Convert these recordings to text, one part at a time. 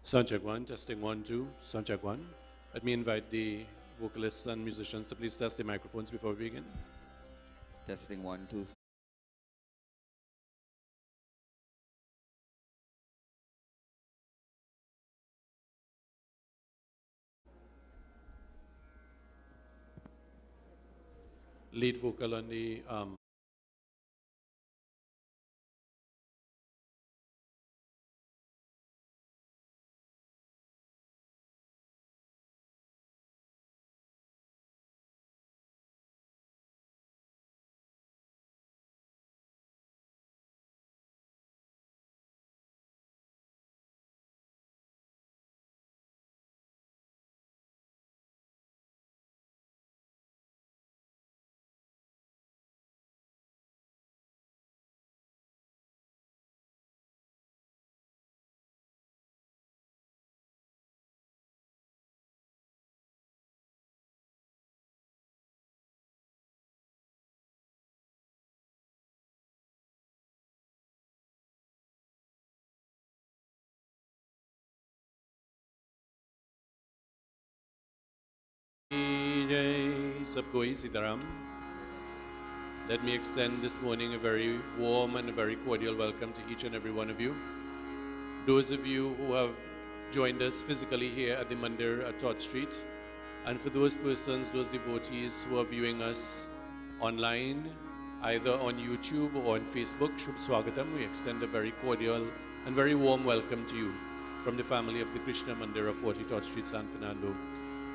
Sound check one, testing 1, 2, sound check one. Let me invite the vocalists and musicians to please test the microphones before we begin. Testing 1, 2. Lead vocal on the Sabkoi Sitaram. Let me extend this morning a very warm and a very cordial welcome to each and every one of you. Those of you who have joined us physically here at the Mandir at Todd Street, and for those persons, those devotees who are viewing us online, either on YouTube or on Facebook, Shubh Swagatam, we extend a very cordial and very warm welcome to you from the family of the Krishna Mandir of 40 Todd Street, San Fernando.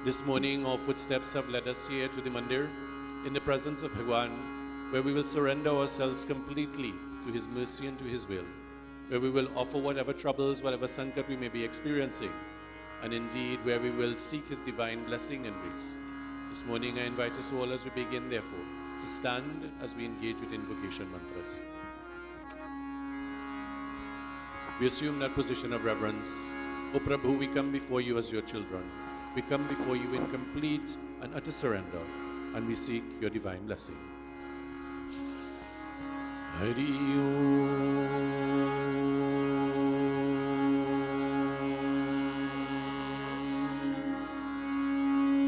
This morning, our footsteps have led us here to the Mandir in the presence of Bhagwan, where we will surrender ourselves completely to His mercy and to His will, where we will offer whatever troubles, whatever sankat we may be experiencing, and indeed where we will seek His divine blessing and grace. This morning, I invite us all as we begin, therefore, to stand as we engage with invocation mantras. We assume that position of reverence. O Prabhu, we come before you as your children. We come before you in complete and utter surrender, and we seek your divine blessing. Hari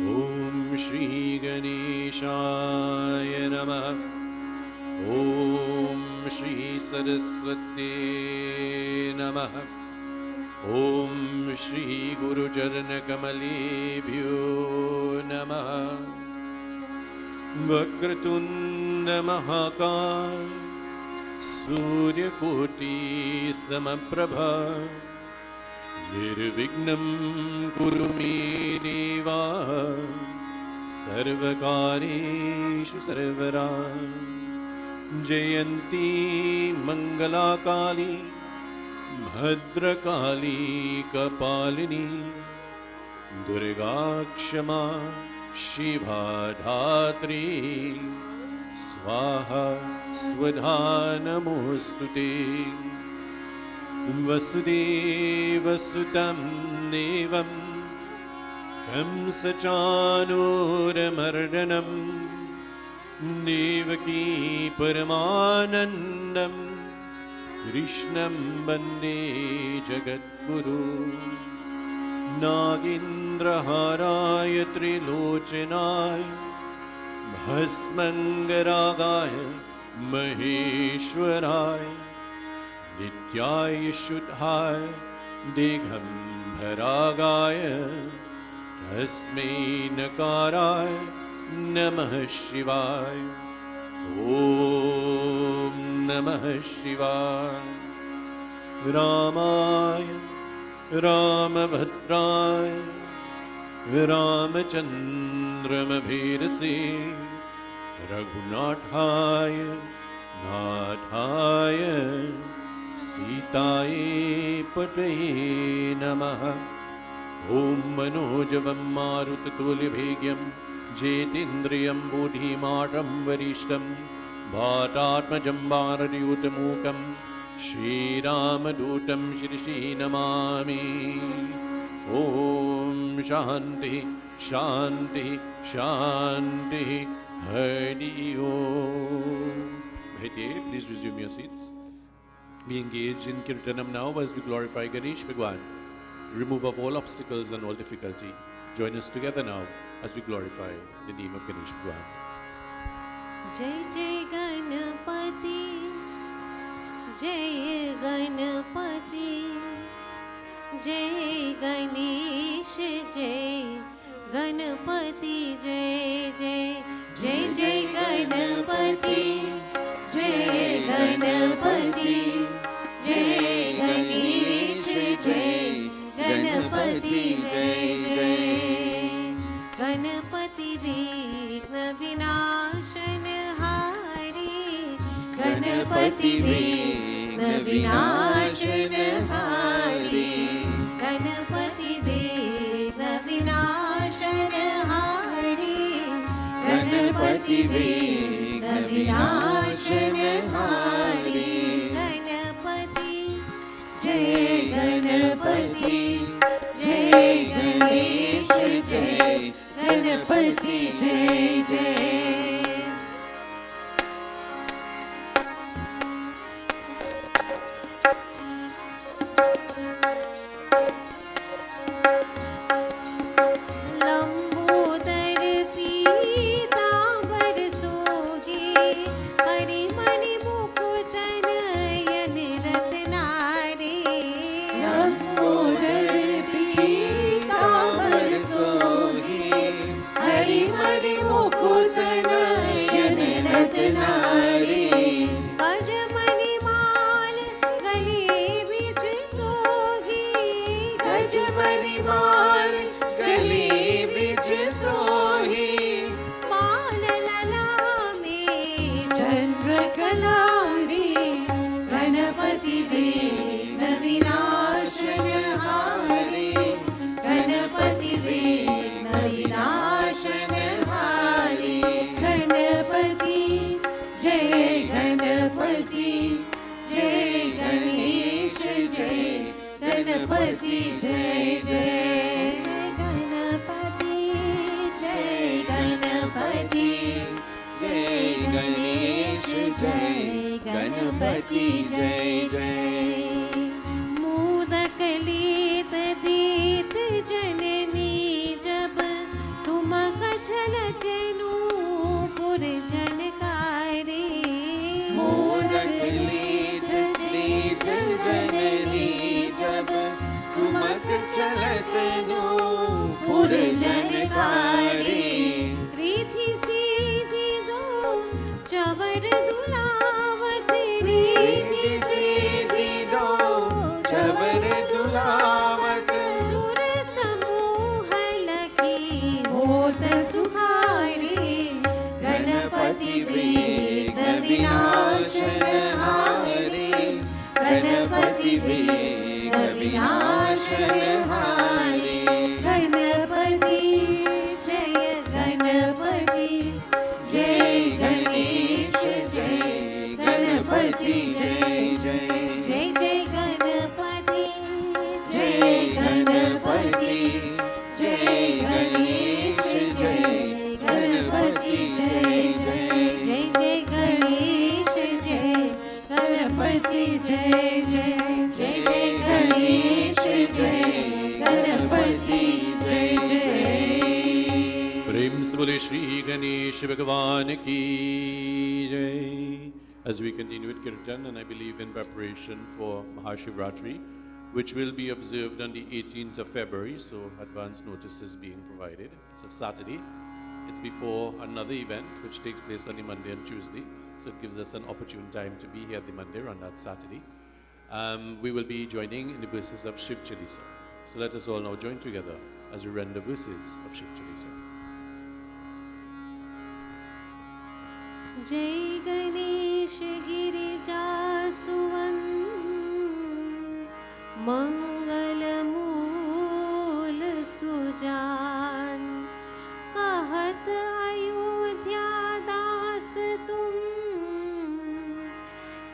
Om Shri Ganeshaya Namah. Om Shri Saraswati Namah. Om Shri Guru Charana Kamalebhyo Namah. Vakratunda Mahakal Surya Koti Samaprabha Nirvignam Kurumi Deva Sarvakareshu Sarvara Jayanti Mangala Kali Bhadrakali Kapalini Durga Kshama Shiva Dhatri Swaha Swadha Namostute Vasudeva Sutam Devam Kamsachanuramardanam Devaki Paramanandam Krishnam Bande Jagadguru Nagindra Haraya Trilochanaya Bhasmangaragaya Maheshwaraya Nityaya Shuddhaya Digambharagaya Tasmai Nakaraya Namah Shivaya Om Namah Shivaya Ramaya Ramabhadraya Ramachandramabhirase Raghunathaya Nathaya Sitaye Pataye Namaha Om Manojavam Marutatulyabhegyam Jetindriyam Bodhimatam Varishtam Bhatatmajam Bharadiyutamukam Shri Ramadutam Shri Namami Om Shanti Shanti Shanti Hari Om. Please resume your seats. We engage in Kirtanam now as we glorify Ganesh Bhagwan. remove of all obstacles and all difficulty. Join us together now as we glorify the name of Ganesh Bhagwan. जय जय गणपति जय गणपति जय गणेश जय गणपति जय जय जय जय गणपति जय गणपति जय गणेश जय गणपति जय जय गणपति विघ्न विनाशन हारी गणपति विघ्न विनाशन हारी गणपति विघ्न विनाशन हारी गणपति विघ्न विनाशन हारी गणपति जय गणपति जय गणेश जय गणपति जय जय लंबोदर पीतांबर सोहे हरिमणि मुकुट नयन रत्नारे लंबोदर पीतांबर सोहे हरिमणि मुकुट नयन रत्नारे गजमणि माल गले बिच सोहे गजमणि माल गले बिच सोहे माल लला में चंद्र कलारी गणपति विघ्न विनाशन हारी गणपति विघ्न विनाशन हारी गणपति जय गणपति जय गणेश जय गणपति जय जय गणपति जय गणपति जय गणेश जय गणपति जय जय मोदक लेत देत जननी जब तुमक झलक नूपुर झनकारे मोदक लेत देत जननी जब तुमक झलक नूपुर झनकारे रिधि सीधी दो चवर दुलावत रिधि सीधी दो चवर दुलावत सुर समूह लखी होत सुखारी गणपति विघ्न विनाशन हारी गणपति विघ्न विनाशन हारी गणपति जय गणपति जय गणेश जय गणपति जय जय जय जय गणपति जय गणपति जय गणेश जय गणपति जय जय जय जय गणेश जय गणपति जय जय जय जय गणेश जय गणपति जय जय प्रेम से बोले श्री गणेश भगवान की जय. As we continue with Kirtan, and I believe in preparation for Mahashivratri, which will be observed on the 18th of February, so advance notice is being provided. It's a Saturday. It's before another event which takes place on the Monday and Tuesday, so it gives us an opportune time to be here at the Mandir on that Saturday. We will be joining in the verses of Shiv Chalisa. So let us all now join together as we render verses of Shiv Chalisa. जय गणेश गिरिजासुवन मंगल मूल सुजान कहत अयोध्या दास तुम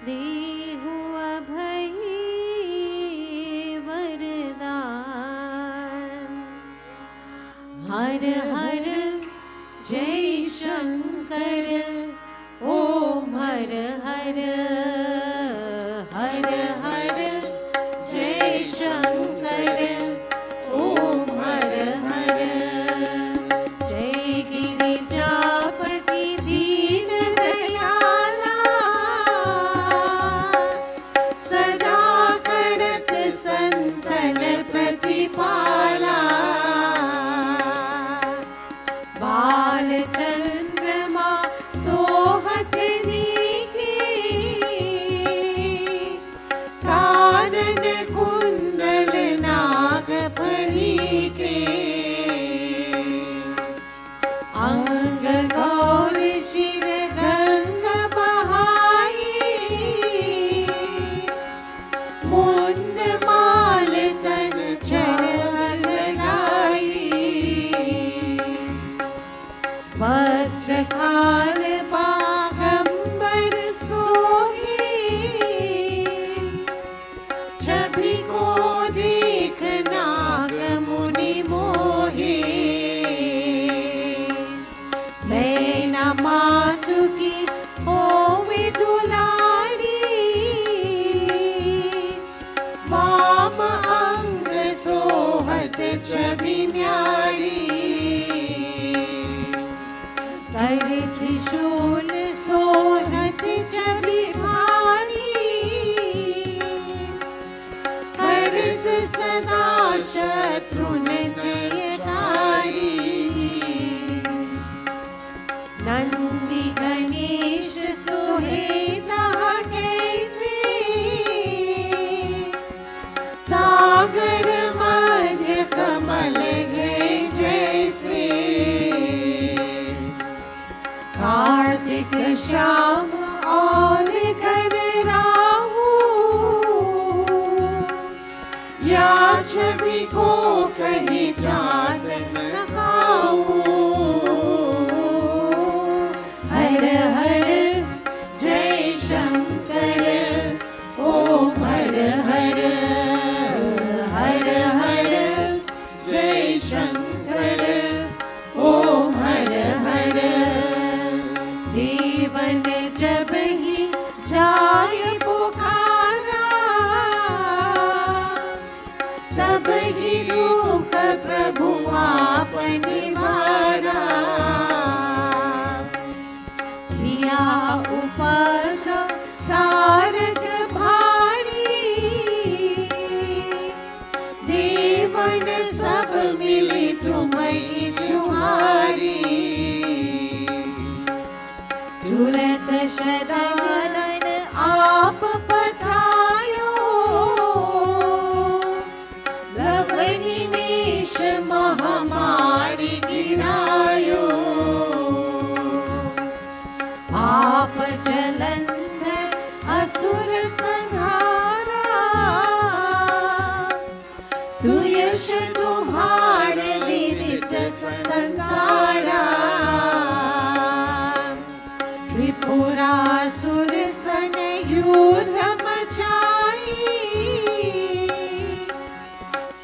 देहु अभय वरदान हर हर जय शंकर ओम हर हर हर हर जय शंकर छवि न्यारी, कर त्रिशूल सोहत छवि भारी, करत सदा शत्रुन जयकारी, नंदी गणेश सुहेता कैसे, सागर मध्य कमल है जैसे, कार्तिक श्याम और कर राहु, या छवि को कहीं जात न खाऊं। हर हर जय शंकर ओम हर हर, हर हर जय शंकर ओम हर हर। देवन जब ही जाए पुकारा, तब ही दुख प्रभु आप निवारा, किया उपद्रव तारक भारी, देवन सब मिली तुम्हें जुहारी, झूलत शदानन आप पधायो, लवनिमेष महामारी गिरायो, आप जलंधर असुर संहारा, सुयश तुम्हार विदित संसारा, त्रिपुरासुर सन युद्ध मचाई,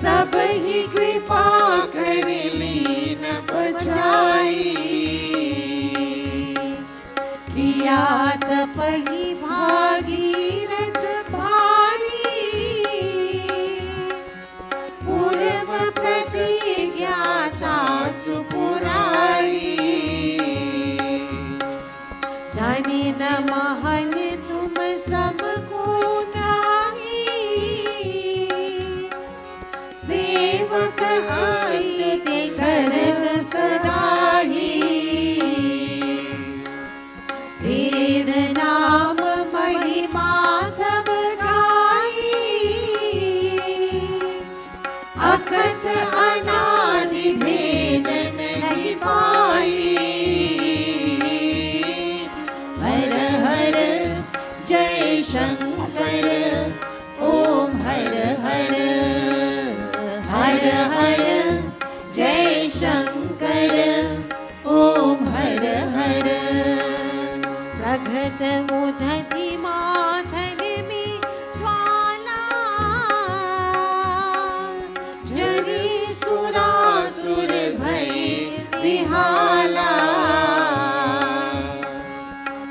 सब ही कृपा कर लीन बचाई, किया तपहि भागीरथ भारी, पूर्व प्रतिज्ञाता सुपुरारी, धनी न महन तुम सबको नाही, सेवक स्तुति करत सदाही, वेद नाम महिमा तब गाई, अकथ अनादि भेद नहीं पाई। हर हर जय शंकर ओम हर हर, हर हर जय शंकर ओम हर हर। प्रगट उदधि माथन में ज्वाला, जरी सुरासुर भय विहाला,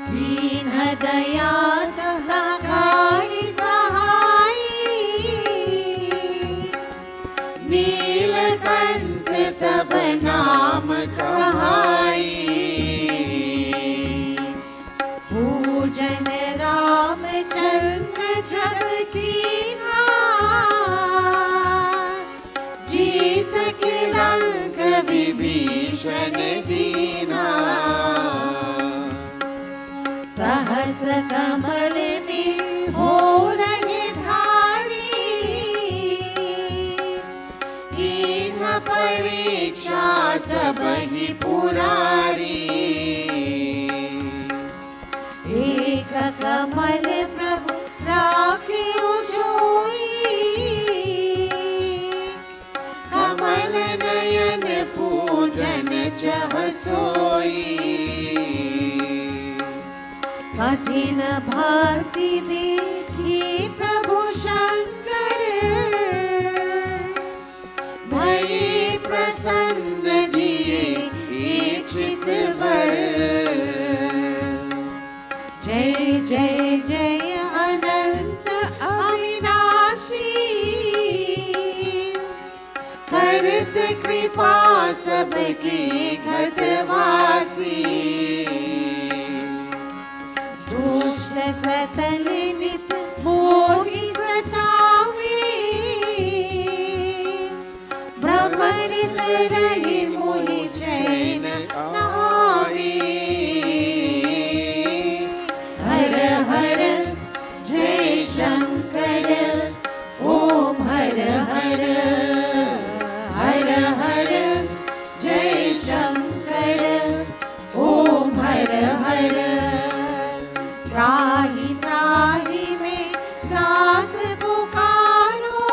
दीन दया तहकारी सहाई, नीलकंठ तब नाम कहाई, पूजन रामचंद्र जब कीन्हा, जीत के लंक विभीषण दीना, सहस कमल में हो रहे धारी, कीन्ह परीक्षा तब ही पुरारी, एक कमल प्रभु राखियो जोई, कमल नयन पूजन चह सोई, कठिन भक्ति देखी प्रभु शंकर, भये प्रसन्न दिए इच्छित वर। जय जय जय अनंत अविनाशी, कर अनंत कृपा सबकी घटवासी दुष्ट सतल नित मोहि सतावे भ्रमरित रहि मोहि चैन आवे हर हर जय शंकर ओम हर हर हर हर जय शंकर ओम हर हर त्राहि त्राहि में नाथ पुकारो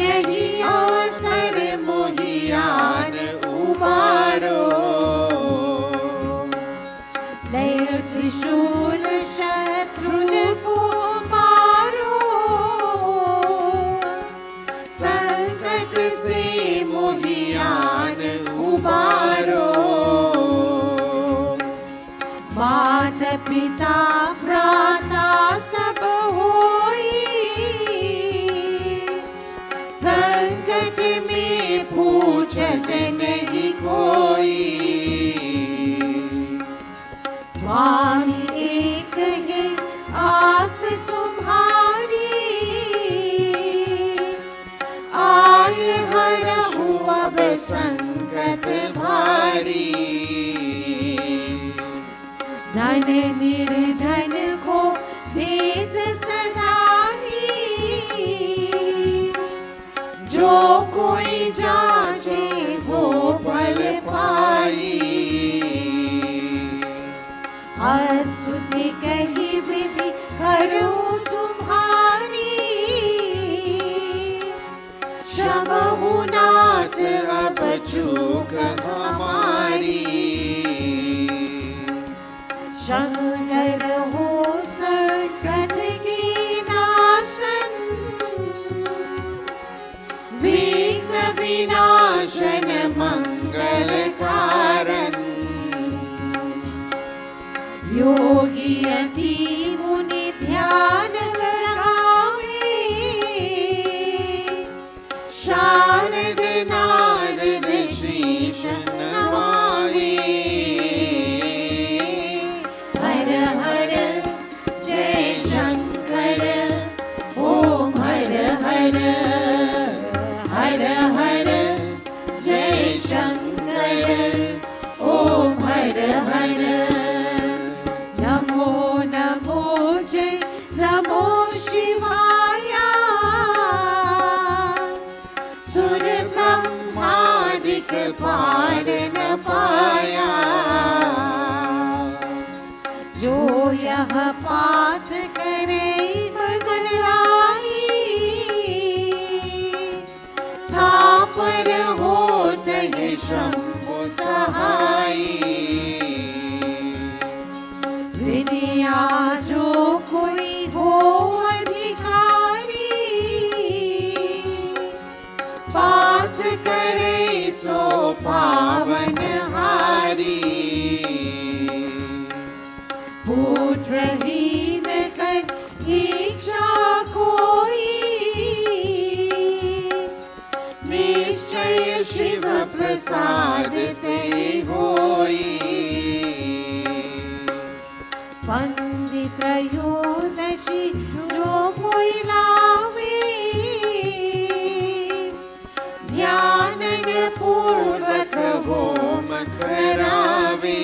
यही अवसर मोहियान उबारो लय त्रिशूल शत्रुन को मारो संकट से मोहियान उबारो मात पिता भ्राता सब होई संकट में पूछत नहीं कोई स्वामी एक है आस तुम्हारी आए हरहु अब संकट भारी धन निर्धन को देत सदाई जो कोई जाचे सो फल पाई स्तुति कही विधि करो तुम्हारी क्षमहु नाथ अब चूक हमारी शंकर हो संकट की नाशन विघ्न विनाशन मंगल कारण योगी अति मुनि ध्यान लगावे शारद नारद शीश नमावे हर हर जय शंकर ओम हर हर हर हर जय शंकर ओम हर हर नमो नमो जय नमो शिवाया सुर ब्रह्मादिक पार न पाया जो यह पाठ करे मगन लाई था पर हो जय शंभु सहाई विनिया जो कोई हो अधिकारी पाठ करे सो पावन हारी पुत्रहीन कर इच्छा कोई निश्चय शिव प्रसाद से होई पंडित त्रयोदशी जो कोई लावे ध्यान पूर्वक होम करावे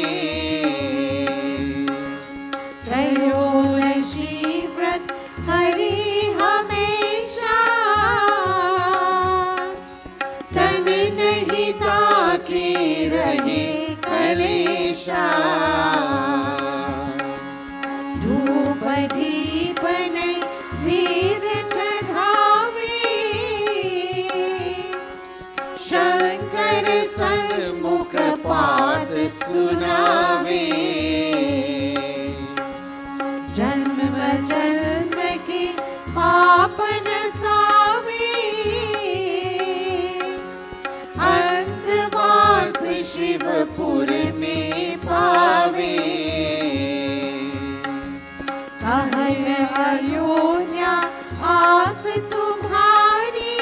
त्रयोदशी व्रत हरि हमेशा तन नहीं ताके रहे कलेशा दीपन वेद चढ़ावे शंकर सन्मुख पाठ सुनावे जन्म जन्म के पापन सावे अंतवास शिवपुर में पावे कहल अयोध्या आस तुम्हारी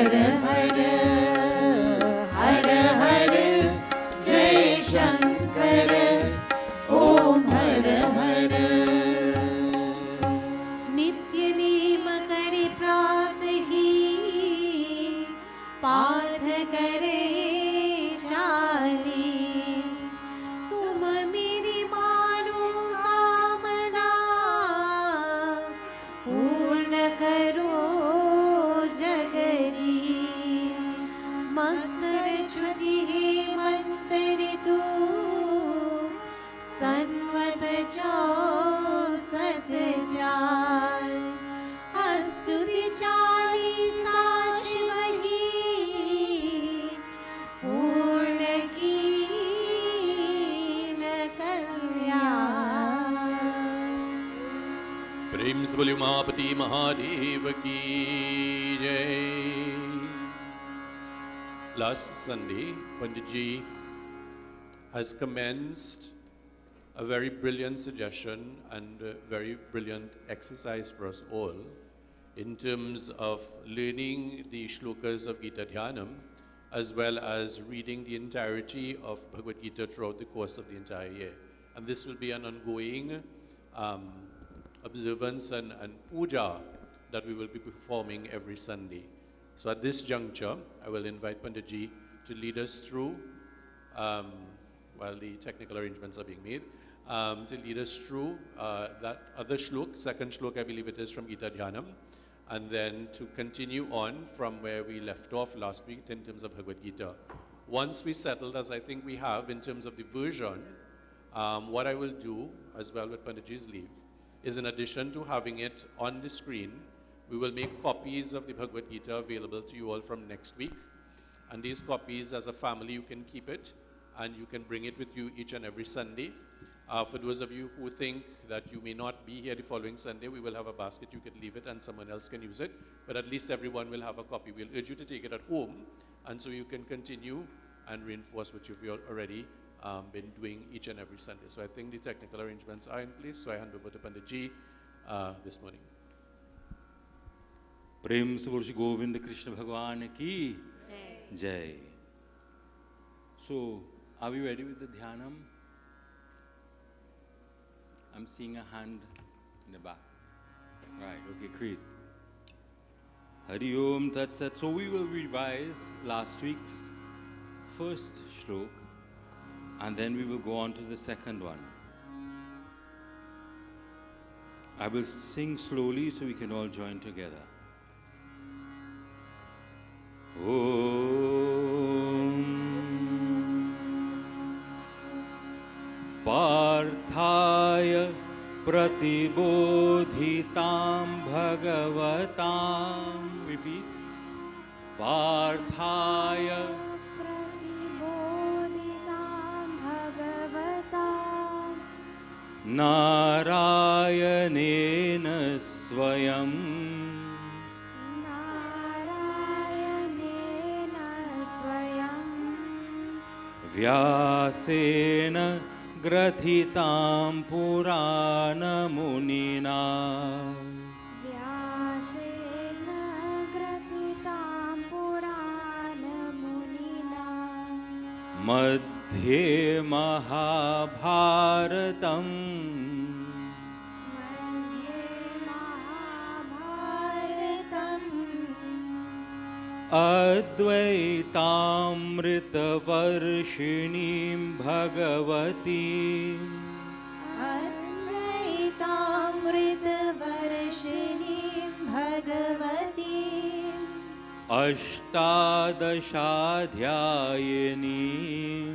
हर हर हर हर जय शंकर ओम हर हर नित्य नेम करे प्रातहि पाठ करे 40 तुम मेरी मानो कामना पूर्ण करो जगदीश मत्सर छुति हे मंतरितु सन्मत चौसठ जाल अस्तुति 40 शिवहि पूर्ण कीन कल्याण। प्रेम से बोलिए उमापति महादेव की जय। Last Sunday, Pandit Ji has commenced a very brilliant suggestion and a very brilliant exercise for us all in terms of learning the shlokas of Gita Dhyanam as well as reading the entirety of Bhagavad Gita throughout the course of the entire year. And this will be an ongoing observance and puja that we will be performing every Sunday. So at this juncture, I will invite Pandit Ji to lead us through, while the technical arrangements are being made, to lead us through that other shlok, second shlok I believe it is from Gita Dhyanam, and then to continue on from where we left off last week in terms of Bhagavad Gita. Once we settled, as I think we have in terms of the version, what I will do, as well with Pandit Ji's leave, is in addition to having it on the screen, we will make copies of the Bhagavad Gita available to you all from next week. And these copies, as a family, you can keep it and you can bring it with you each and every Sunday. For those of you who think that you may not be here the following Sunday, we will have a basket. You can leave it and someone else can use it. But at least everyone will have a copy. We'll urge you to take it at home, and so you can continue and reinforce what you've already been doing each and every Sunday. So I think the technical arrangements are in place. So I hand over to Pandit Ji this morning. प्रेम से बोल श्री गोविंद कृष्ण भगवान की जय. So, are we ready with the dhyanam? I'm seeing a hand in the back. Right, okay, great. Hari Om Tat Sat. So we will revise last week's first shlok and then we will go on to the second one. I will sing slowly so we can all join together. Om Parthaya Pratibodhitam Bhagavatam. Repeat. Parthaya Pratibodhitam Bhagavatam Narayanena Swayam Vyasena Grathitam Puranamunina Vyasena Gratitam Puranamunina Madhye Mahabharatam Madhye Mahabharatam Advaitaamritavarshiniim Bhagavatim Advaitaamritavarshiniim Bhagavatim Ashtadashadhyayinim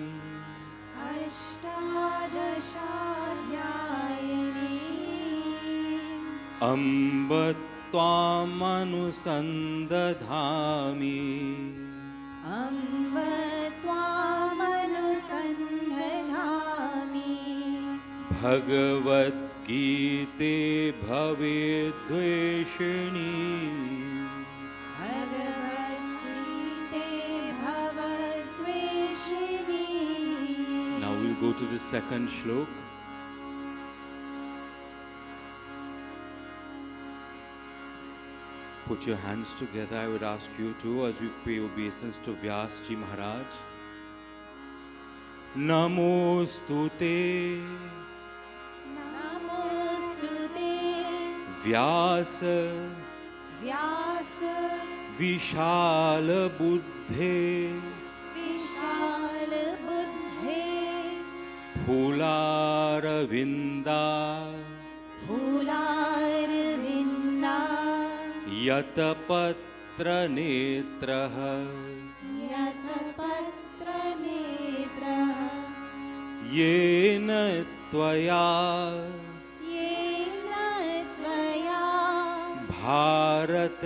Ashtadashadhyayinim Amba Tvam anusandadhami Amba Tvam anusandadhami Bhagavad Gita Bhavedveshini Bhagavad Gita Bhavadveshini. Now we'll go to the second shlok. put your hands together, I would ask you to, as we pay obeisance to Vyas Ji Maharaj. Namostute Namostute Vyasa Vyasa Vishal Buddhe Vishal Buddhe Phularavinda Phularavinda Yatapatra Netraha Yatapatra Netraha Yena Tvaya Yena Tvaya Bharat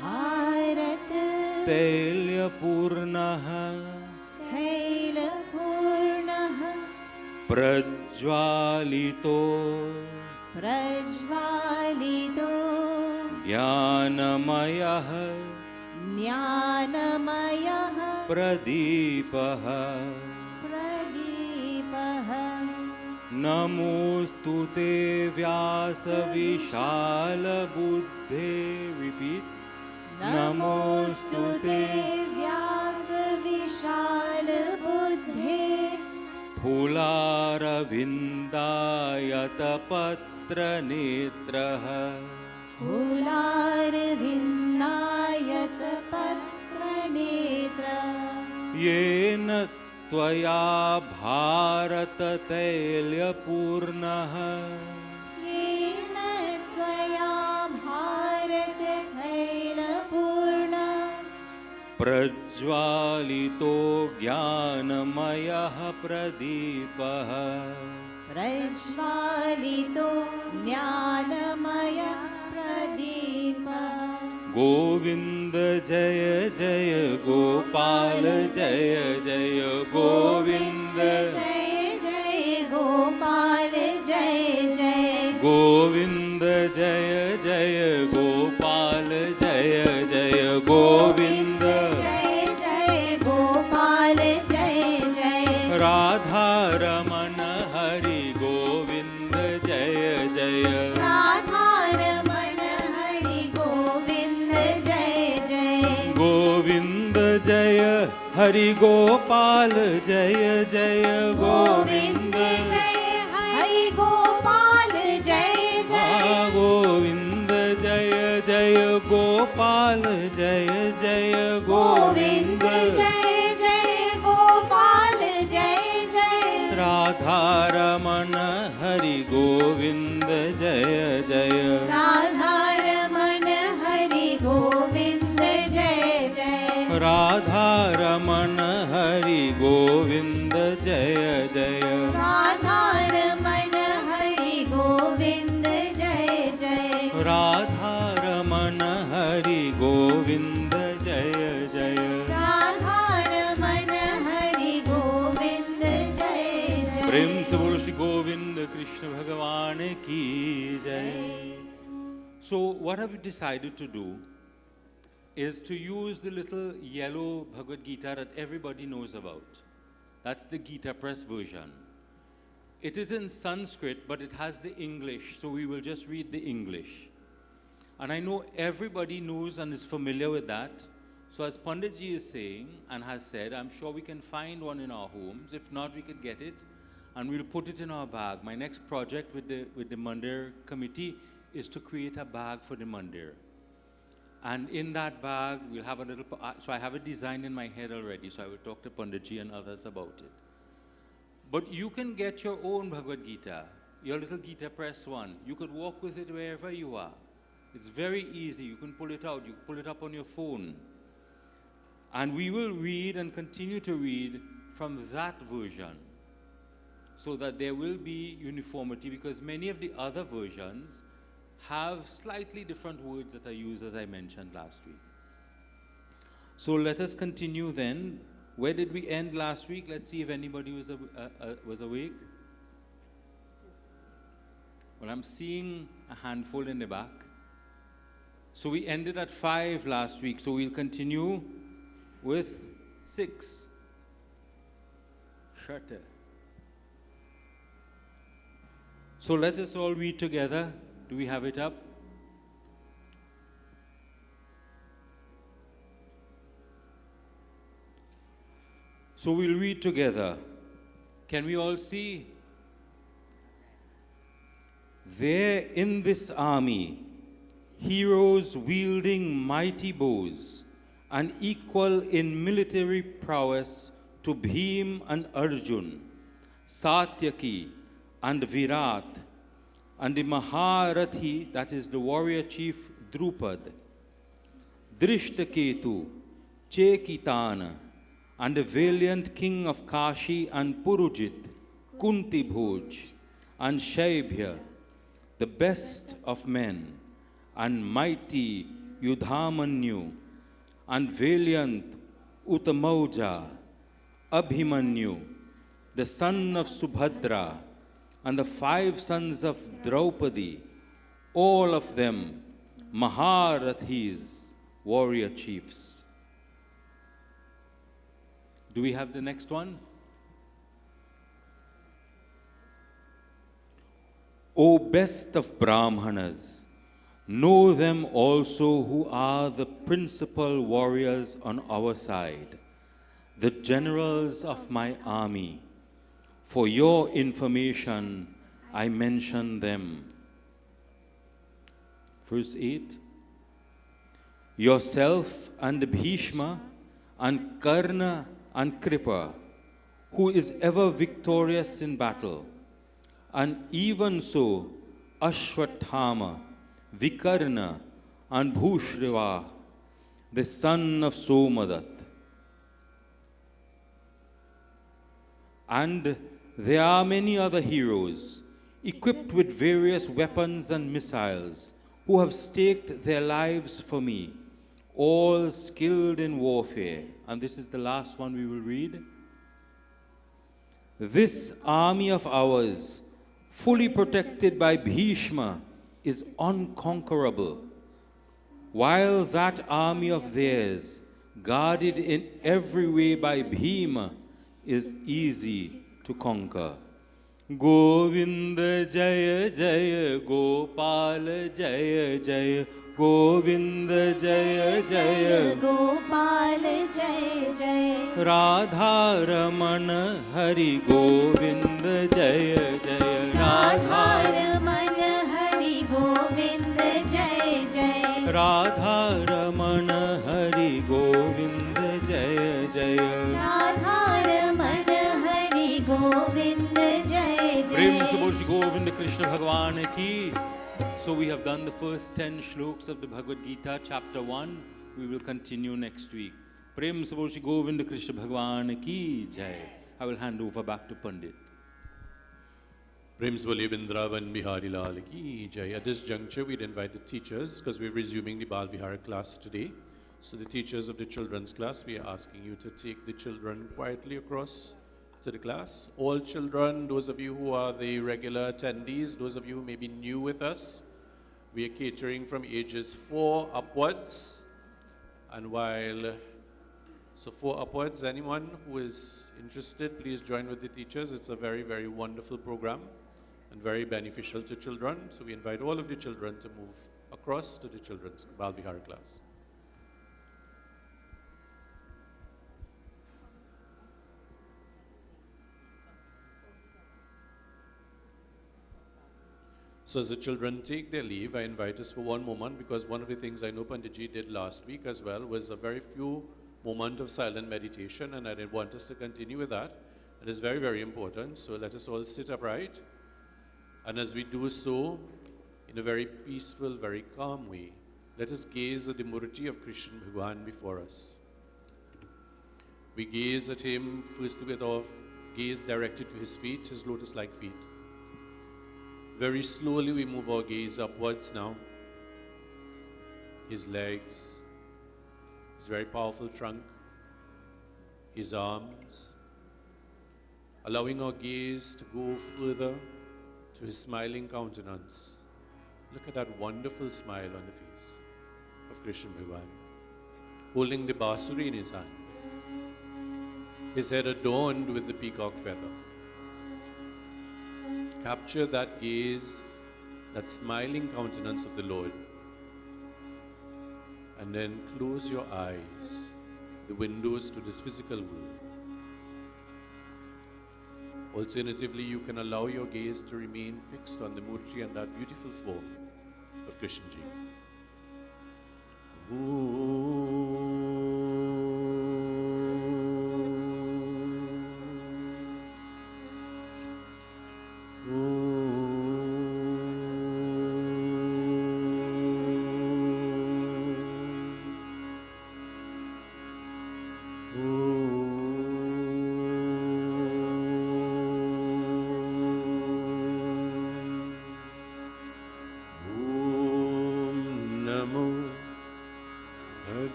Bharat Tailyapurnaha Thailapurnaha Prajvalito Prajvalito Jnanamayah Jnanamayah Pradipaha Pradipaha Namostute Vyasa Vishala Buddhe. Repeat. Namostute Vyasa Vishal Buddhe Phularavinda Netraha Phularavinayat Patra Netra Yena Tvaya Bharata Tailyapurnaha Yena Tvaya Bharat Thailapurna Prajvalito Jnanamayah Pradipaha Prajvalito Jnanamaya Pradipa Govinda Jaya Jaya Gopal Jaya Jaya Govinda Jaya Jaya Gopal Jaya Jaya Govinda Jaya Jaya Gopal Jaya Jaya Govinda Jaya Jaya Gopal Jaya Jaya Radha Ramana Hari Govinda Jaya Jaya Radha Ramana Hari Govinda Jaya Jaya Govinda Jaya Hari Gopal Jaya Jaya Govinda Govinda Jaya Hari Gopal Jaya Jaya Govinda Jaya Jaya Gopal Jaya Jaya Govinda Jaya Jaya Gopal Jaya Jaya Radha Ramana Hari Govinda Jaya Jaya Radha Ramana Hari Govinda Jaya Jaya Radha Ramana Hari Govinda Jaya Jaya Radha Ramana Hari Govinda Jaya Jaya Radha Ramana Hari Govinda Jaya Jaya Radha Ramana Hari Govinda Jaya Jaya प्रेम से बोलो श्री गोविंद कृष्ण भगवान की जय. So what have we decided to do is to use the little yellow Bhagavad Gita that everybody knows about. That's the Gita Press version. It is in Sanskrit, but it has the English, so we will just read the English. And I know everybody knows and is familiar with that. So as Panditji is saying and has said, I'm sure we can find one in our homes. If not, we could get it and we'll put it in our bag. My next project with the Mandir committee is to create a bag for the Mandir. And in that bag, we'll have a little, so I have a design in my head already, so I will talk to Panditji and others about it. But you can get your own Bhagavad Gita, your little Gita Press one. You could walk with it wherever you are. It's very easy. You can pull it out. You can pull it up on your phone. And we will read and continue to read from that version so that there will be uniformity, because many of the other versions have slightly different words that are used, as I mentioned last week. So let us continue then. Where did we end last week? Let's see if anybody was awake. Well, I'm seeing a handful in the back. So we ended at 5 last week, so we'll continue with 6. Shutter. So let us all read together. Do we have it up? So we'll read together. Can we all see? There in this army, heroes wielding mighty bows, and equal in military prowess to Bhim and Arjun, Satyaki and Virat, and the Maharathi, that is the warrior chief Drupad, Drishtaketu, Chekitan, and the valiant king of Kashi and Purujit, Kunti Bhoj, and Shaibhya, the best of men, and mighty Yudhamanyu, and valiant Utamauja, Abhimanyu, the son of Subhadra, and the 5 sons of Draupadi, all of them Maharathis, warrior chiefs. Do we have the next one? O best of Brahmanas, know them also who are the principal warriors on our side, the generals of my army. For your information, I mention them. Verse 8. Yourself and Bhishma and Karna and Kripa, who is ever victorious in battle, and even so Ashwathama, Vikarna, and Bhushriva, the son of Somadat. And there are many other heroes, equipped with various weapons and missiles, who have staked their lives for me, all skilled in warfare. And this is the last one we will read. This army of ours, fully protected by Bhishma, is unconquerable, while that army of theirs, guarded in every way by Bhima, is easy to conquer. Govinda Jaya Jaya Gopal Jaya Jaya Govinda Jaya Jaya Gopal Jaya Jaya Radha Ramana Hari Govinda Jaya Jaya Radha Ramana Hari Govinda Jaya Jaya Radha Ramana Hari Govinda Jaya Jaya Radha Ramana Hari Govinda Jaya Prem Jaya se bol Shri Govinda Krishna Bhagwan ki. So we have done the first 10 shloks of the Bhagavad Gita, chapter 1. We will continue next week. Prem se bol Shri Govinda Krishna Bhagwan ki jai. I will hand over back to Pandit. Prem se boliye Vrindavan Bihari Lal ki jai. At this juncture, we'd invite the teachers, because we're resuming the Bal Vihara class today. So the teachers of the children's class, we are asking you to take the children quietly across to the class. All children, those of you who are the regular attendees, those of you who may be new with us, we are catering from ages 4 upwards. And so 4 upwards, anyone who is interested, please join with the teachers. It's a very, very wonderful program and very beneficial to children. So we invite all of the children to move across to the children's Bal Vihara class. So as the children take their leave, I invite us for one moment, because one of the things I know Panditji did last week as well was a very few moment of silent meditation, and I did want us to continue with that. It is very, very important. So let us all sit upright. And as we do so, in a very peaceful, very calm way, let us gaze at the Murti of Krishna Bhagwan before us. We gaze at him firstly with our gaze directed to his feet, his lotus-like feet. Very slowly we move our gaze upwards now. His legs, his very powerful trunk, his arms, allowing our gaze to go further to his smiling countenance. Look at that wonderful smile on the face of Krishna Bhagwan, holding the basuri in his hand, his head adorned with the peacock feather. Capture that gaze, that smiling countenance of the Lord, and then close your eyes, the windows to this physical world, Alternatively, you can allow your gaze to remain fixed on the murti and that beautiful form of Krishnaji.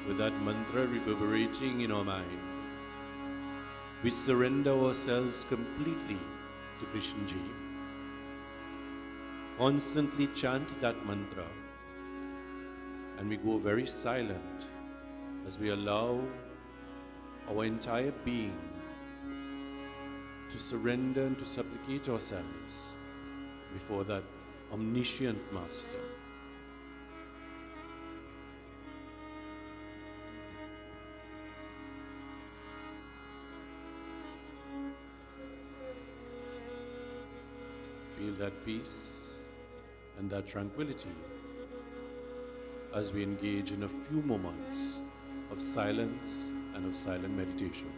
With that mantra reverberating in our mind, we surrender ourselves completely to Krishnaji. Constantly chant that mantra, and we go very silent as we allow our entire being to surrender and to supplicate ourselves before that omniscient Master. Feel that peace and that tranquility as we engage in a few moments of silence and of silent meditation.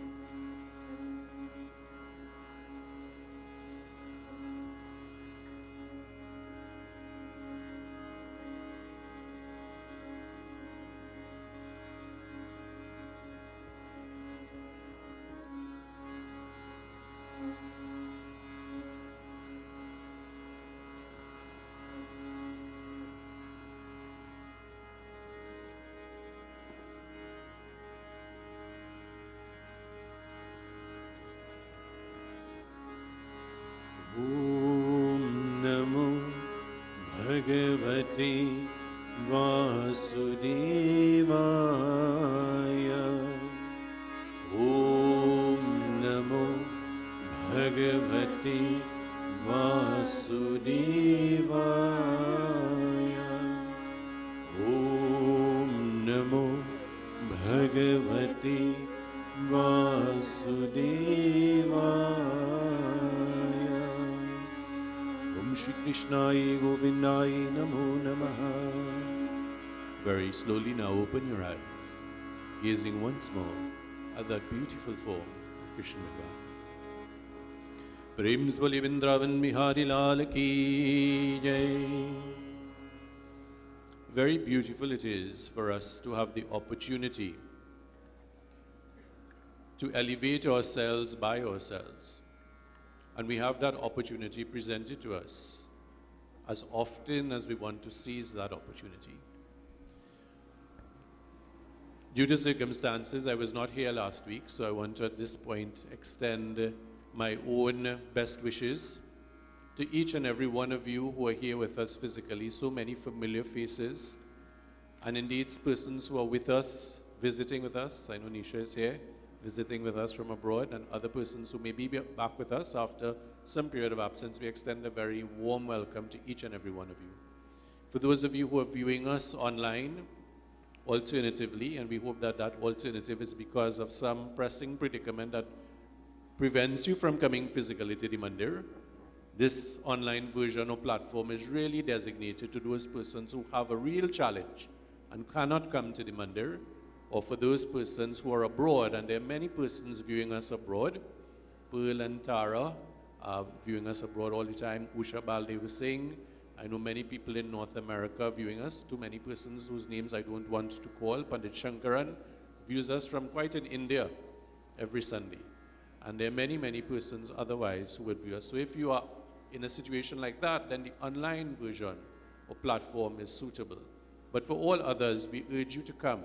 Om Namo Bhagavate Vasudevaya. Om Namo Bhagavate Vasudevaya. Om Namo Bhagavate Vasudevaya. Shri Krishnaya Govindaya Namo Namaha. Very slowly now open your eyes, gazing once more at that beautiful form of Krishna Bhagavan. Prem Svali Vrindavan Bihari Lal Ki Jai. Very beautiful it is for us to have the opportunity to elevate ourselves by ourselves. And we have that opportunity presented to us as often as we want to seize that opportunity. Due to circumstances, I was not here last week, so I want to at this point extend my own best wishes to each and every one of you who are here with us physically, so many familiar faces, and indeed persons who are with us, visiting with us. I know Nisha is here, visiting with us from abroad, and other persons who may be back with us after some period of absence. We extend a very warm welcome to each and every one of you. For those of you who are viewing us online, alternatively, and we hope that that alternative is because of some pressing predicament that prevents you from coming physically to the Mandir, this online version or platform is really designated to those persons who have a real challenge and cannot come to the Mandir, or for those persons who are abroad, and there are many persons viewing us abroad. Pearl and Tara are viewing us abroad all the time. Usha Balde was saying, I know many people in North America viewing us, too many persons whose names I don't want to call. Pandit Shankaran views us from quite in India every Sunday. And there are many, many persons otherwise who would view us. So if you are in a situation like that, then the online version or platform is suitable. But for all others, we urge you to come,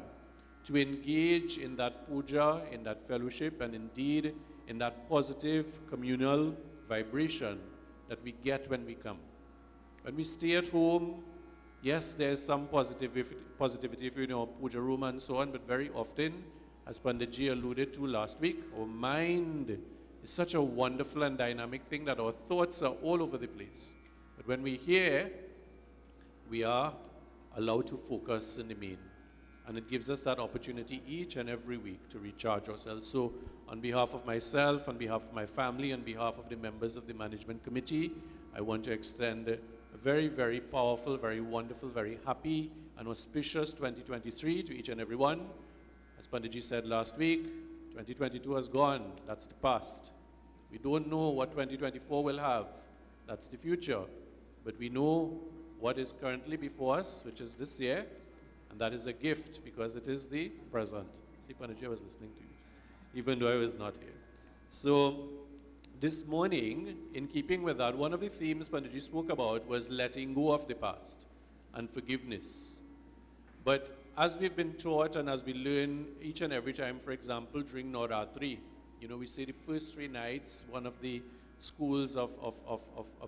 to engage in that puja, in that fellowship, and indeed in that positive communal vibration that we get when we come. When we stay at home, yes, there's some positivity if you're in our puja room and so on, but very often, as Panditji alluded to last week, our mind is such a wonderful and dynamic thing that our thoughts are all over the place. But when we're here, we are allowed to focus in the main. And it gives us that opportunity each and every week to recharge ourselves. So on behalf of myself, on behalf of my family, on behalf of the members of the management committee, I want to extend a very, very powerful, very wonderful, very happy and auspicious 2023 to each and every one. As Panditji said last week, 2022 has gone. That's the past. We don't know what 2024 will have. That's the future. But we know what is currently before us, which is this year, and that is a gift because it is the present. See, Panditji, I was listening to you, even though I was not here. So this morning, in keeping with that, one of the themes Panditji spoke about was letting go of the past and forgiveness. But as we've been taught and as we learn each and every time, for example, during Navratri, you know, we say the first 3 nights, one of the schools of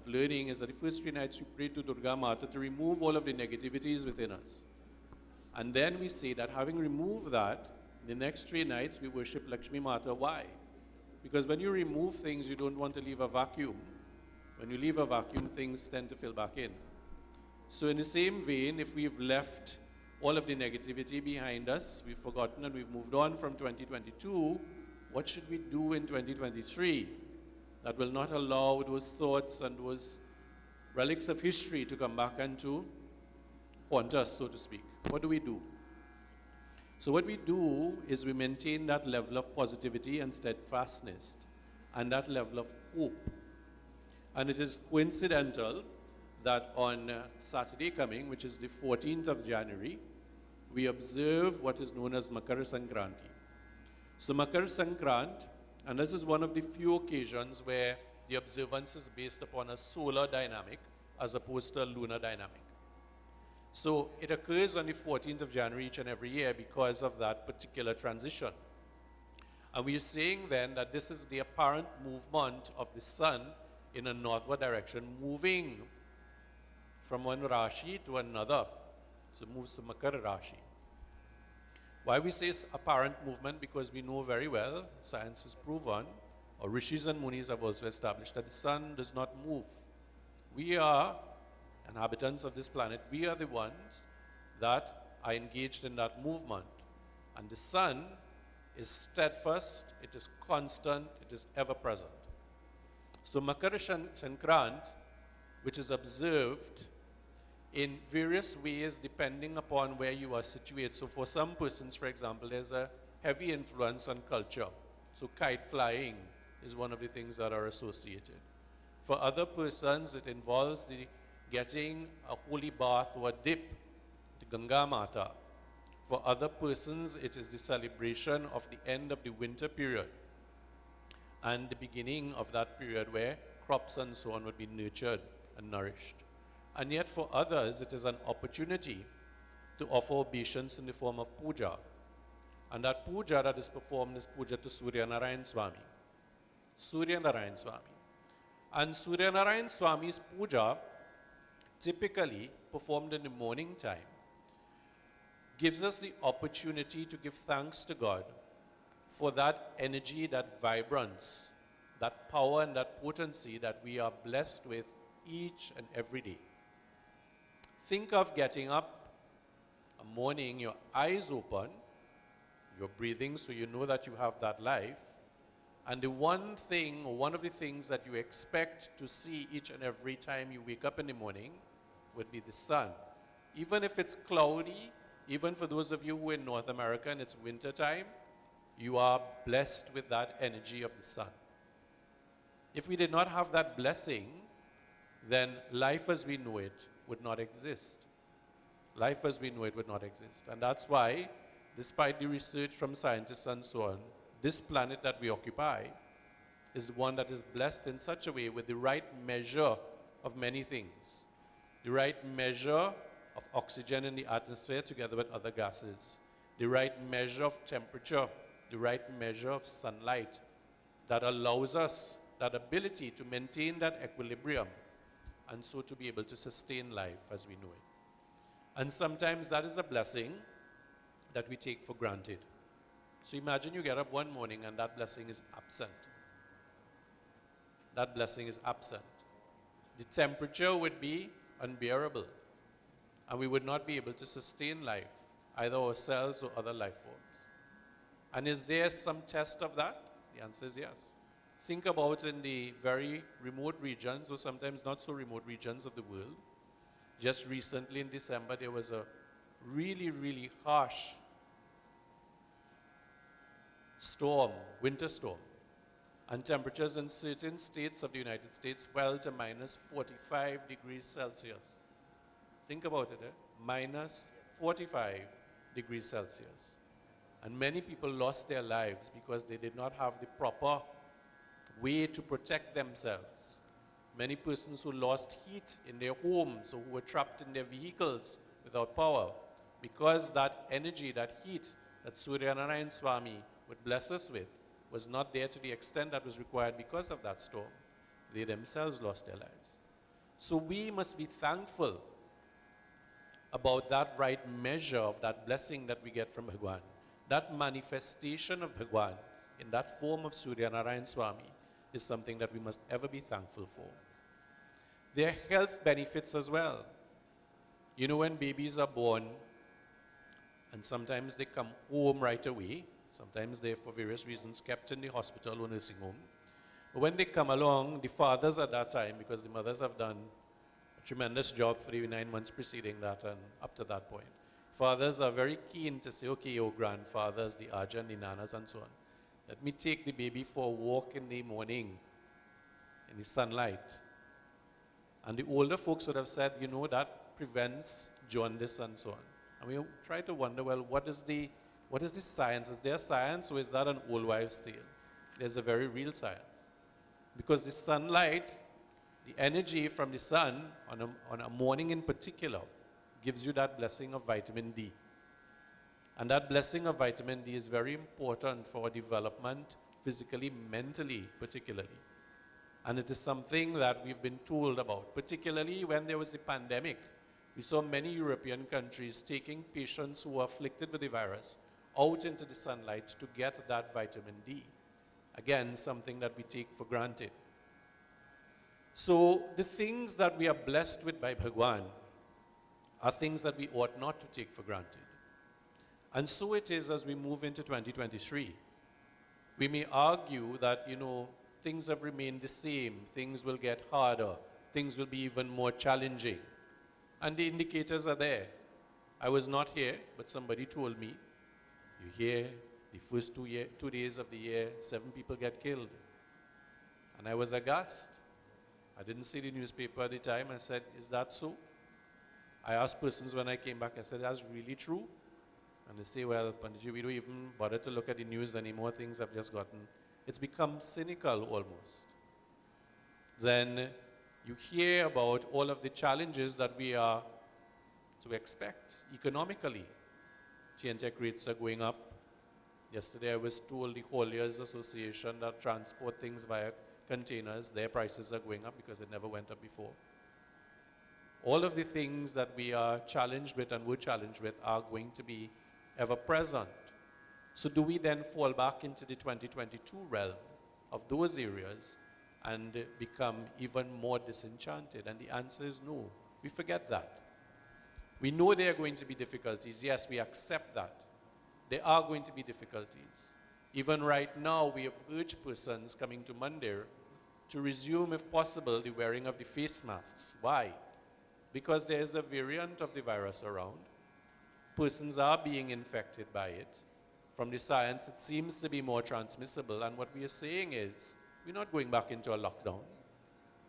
learning is that the first 3 nights we pray to Durga Mata to remove all of the negativities within us. And then we say that having removed that, the next 3 nights we worship Lakshmi Mata. Why? Because when you remove things, you don't want to leave a vacuum. When you leave a vacuum, things tend to fill back in. So in the same vein, if we've left all of the negativity behind us, we've forgotten and we've moved on from 2022, what should we do in 2023 that will not allow those thoughts and those relics of history to come back and to haunt us, so to speak? What do we do? So what we do is we maintain that level of positivity and steadfastness and that level of hope. And it is coincidental that on Saturday coming, which is the 14th of January, we observe what is known as Makar Sankranti. So Makar Sankranti, and this is one of the few occasions where the observance is based upon a solar dynamic as opposed to a lunar dynamic. So it occurs on the 14th of January each and every year because of that particular transition. And we are saying then that this is the apparent movement of the sun in a northward direction, moving from one Rashi to another. So it moves to Makar Rashi. Why we say it's apparent movement? Because we know very well, science has proven, or Rishis and Munis have also established, that the sun does not move. We are inhabitants of this planet. We are the ones that are engaged in that movement. And the sun is steadfast, it is constant, it is ever present. So Makar Sankranti, which is observed in various ways depending upon where you are situated. So for some persons, for example, there's a heavy influence on culture. So kite flying is one of the things that are associated. For other persons, it involves the getting a holy bath or a dip to Ganga Mata. For other persons, it is the celebration of the end of the winter period and the beginning of that period where crops and so on would be nurtured and nourished. And yet for others, it is an opportunity to offer obeisance in the form of puja. And that puja that is performed is puja to Surya Narayan Swami. Surya Narayan Swami. And Surya Narayan Swami's puja, typically performed in the morning time, gives us the opportunity to give thanks to God for that energy, that vibrance, that power and that potency that we are blessed with each and every day. Think of getting up a morning, your eyes open, you're breathing so you know that you have that life, and the one thing, or one of the things that you expect to see each and every time you wake up in the morning would be the sun. Even if it's cloudy, even for those of you who are in North America and it's winter time, you are blessed with that energy of the sun. If we did not have that blessing, then life as we know it would not exist. Life as we know it would not exist. And that's why, despite the research from scientists and so on, this planet that we occupy is the one that is blessed in such a way with the right measure of many things. The right measure of oxygen in the atmosphere together with other gases. The right measure of temperature. The right measure of sunlight that allows us that ability to maintain that equilibrium and so to be able to sustain life as we know it. And sometimes that is a blessing that we take for granted. So imagine you get up one morning and that blessing is absent. That blessing is absent. The temperature would be unbearable and we would not be able to sustain life. either ourselves or other life forms. And is there some test of that? The answer is yes. Think about in the very remote regions, or sometimes not so remote regions of the world. Just recently in December, there was a really, really harsh storm, winter storm. And temperatures in certain states of the United States fell to minus 45 degrees Celsius. Think about it, minus 45 degrees Celsius. And many people lost their lives because they did not have the proper way to protect themselves. Many persons who lost heat in their homes or who were trapped in their vehicles without power, because that energy, that heat that Surya Narayan Swami would bless us with was not there to the extent that was required because of that storm. They themselves lost their lives. So we must be thankful about that right measure of that blessing that we get from Bhagwan. That manifestation of Bhagwan in that form of Surya Narayan Swami is something that we must ever be thankful for. There are health benefits as well. You know, when babies are born, and sometimes they come home right away, sometimes they're for various reasons kept in the hospital or nursing home. But when they come along, the fathers at that time, because the mothers have done a tremendous job for the 9 months preceding that and up to that point, fathers are very keen to say, okay, your grandfathers, the Aja and the Nanas and so on, let me take the baby for a walk in the morning in the sunlight. And the older folks would have said, you know, that prevents jaundice and so on. And we try to wonder, well, what is the science? Is there science, or is that an old wives' tale? There's a very real science. Because the sunlight, the energy from the sun, on a morning in particular, gives you that blessing of vitamin D. And that blessing of vitamin D is very important for development, physically, mentally, particularly. And it is something that we've been told about, particularly when there was a pandemic. We saw many European countries taking patients who were afflicted with the virus out into the sunlight to get that vitamin D. Again, something that we take for granted. So the things that we are blessed with by Bhagwan are things that we ought not to take for granted. And so it is as we move into 2023. We may argue that, you know, things have remained the same, things will get harder, things will be even more challenging. And the indicators are there. I was not here, but somebody told me, you hear the first 2 days of the year, 7 people get killed. And I was aghast. I didn't see the newspaper at the time. I said, is that so? I asked persons when I came back, I said, that's really true? And they say, well, Panditji, we don't even bother to look at the news anymore. Things have just gotten, it's become cynical almost. Then you hear about all of the challenges that we are to expect economically. TNT rates are going up. Yesterday I was told the Hauliers Association that transport things via containers, their prices are going up because it never went up before. All of the things that we are challenged with and were challenged with are going to be ever present. So do we then fall back into the 2022 realm of those areas and become even more disenchanted? And the answer is no. We forget that. We know there are going to be difficulties. Yes, we accept that. There are going to be difficulties. Even right now, we have urged persons coming to Mandir to resume, if possible, the wearing of the face masks. Why? Because there is a variant of the virus around. Persons are being infected by it. From the science, it seems to be more transmissible. And what we are saying is, we're not going back into a lockdown,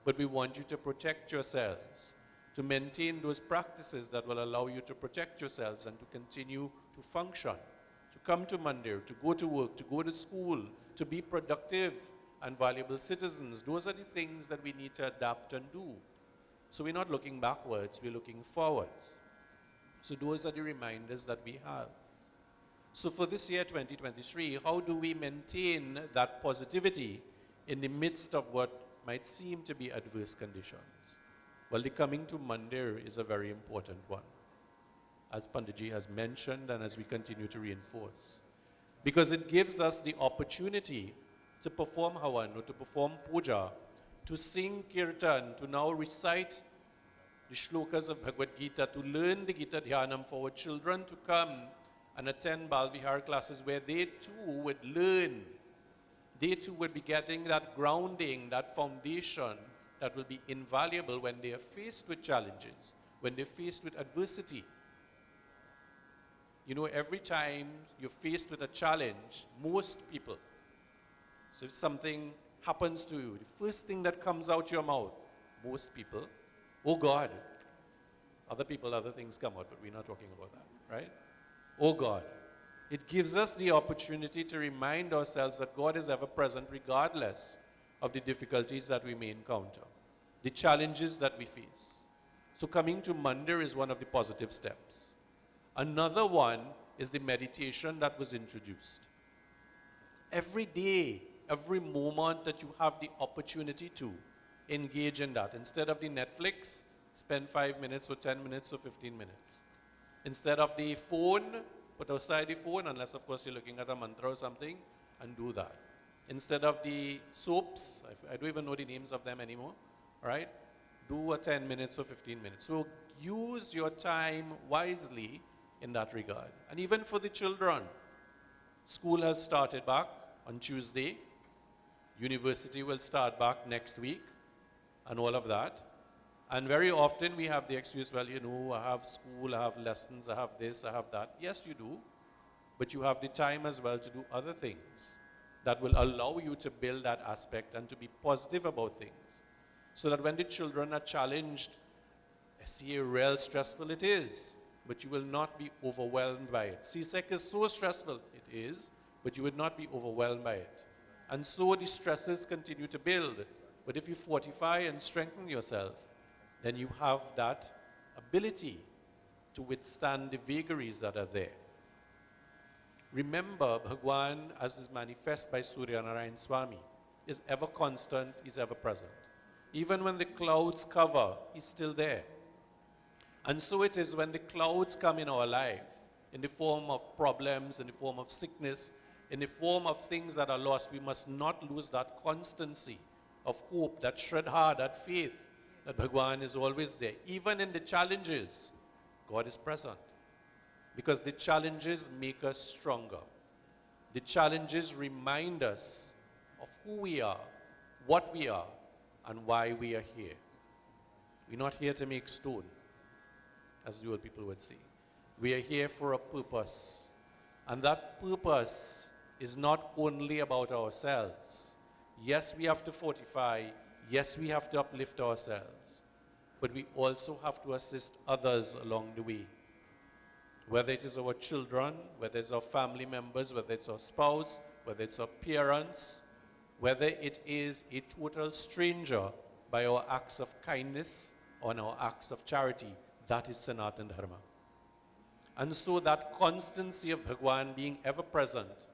but we want you to protect yourselves, to maintain those practices that will allow you to protect yourselves and to continue to function, to come to Mandir, to go to work, to go to school, to be productive and valuable citizens. Those are the things that we need to adapt and do. So we're not looking backwards, we're looking forwards. So those are the reminders that we have. So for this year, 2023, how do we maintain that positivity in the midst of what might seem to be adverse conditions? Well, the coming to Mandir is a very important one, as Panditji has mentioned and as we continue to reinforce. Because it gives us the opportunity to perform Havan, or to perform puja, to sing kirtan, to now recite the shlokas of Bhagavad Gita, to learn the Gita Dhyanam, for our children to come and attend Bal Vihar classes where they too would learn. They too would be getting that grounding, that foundation that will be invaluable when they are faced with challenges, when they're faced with adversity. You know, every time you're faced with a challenge, most people, so if something happens to you, the first thing that comes out your mouth, most people, oh God. Other people, other things come out, but we're not talking about that, right? Oh God. It gives us the opportunity to remind ourselves that God is ever present regardless of the difficulties that we may encounter, the challenges that we face. So coming to Mandir is one of the positive steps. Another one is the meditation that was introduced. Every day, every moment that you have the opportunity to engage in that. Instead of the Netflix, spend 5 minutes or 10 minutes or 15 minutes. Instead of the phone, put aside the phone, unless of course you're looking at a mantra or something, and do that. Instead of the soaps, I don't even know the names of them anymore, all right? Do a 10 minutes or 15 minutes. So use your time wisely in that regard. And even for the children, school has started back on Tuesday. University will start back next week and all of that. And very often we have the excuse, well, you know, I have school, I have lessons, I have this, I have that. Yes, you do. But you have the time as well to do other things that will allow you to build that aspect and to be positive about things. So that when the children are challenged, I see how real stressful it is, but you will not be overwhelmed by it. CSEC is so stressful, it is, but you would not be overwhelmed by it. And so the stresses continue to build. But if you fortify and strengthen yourself, then you have that ability to withstand the vagaries that are there. Remember, Bhagwan, as is manifest by Surya Narayan Swami, is ever constant, is ever present. Even when the clouds cover, he's still there. And so it is when the clouds come in our life, in the form of problems, in the form of sickness, in the form of things that are lost, we must not lose that constancy of hope, that shraddha, that faith, that Bhagwan is always there. Even in the challenges, God is present. Because the challenges make us stronger. The challenges remind us of who we are, what we are, and why we are here. We're not here to make stone, as the old people would say. We are here for a purpose. And that purpose is not only about ourselves. Yes, we have to fortify. Yes, we have to uplift ourselves. But we also have to assist others along the way. Whether it is our children, whether it's our family members, whether it's our spouse, whether it's our parents, whether it is a total stranger, by our acts of kindness or our acts of charity, that is Sanatana Dharma. And so that constancy of Bhagwan being ever present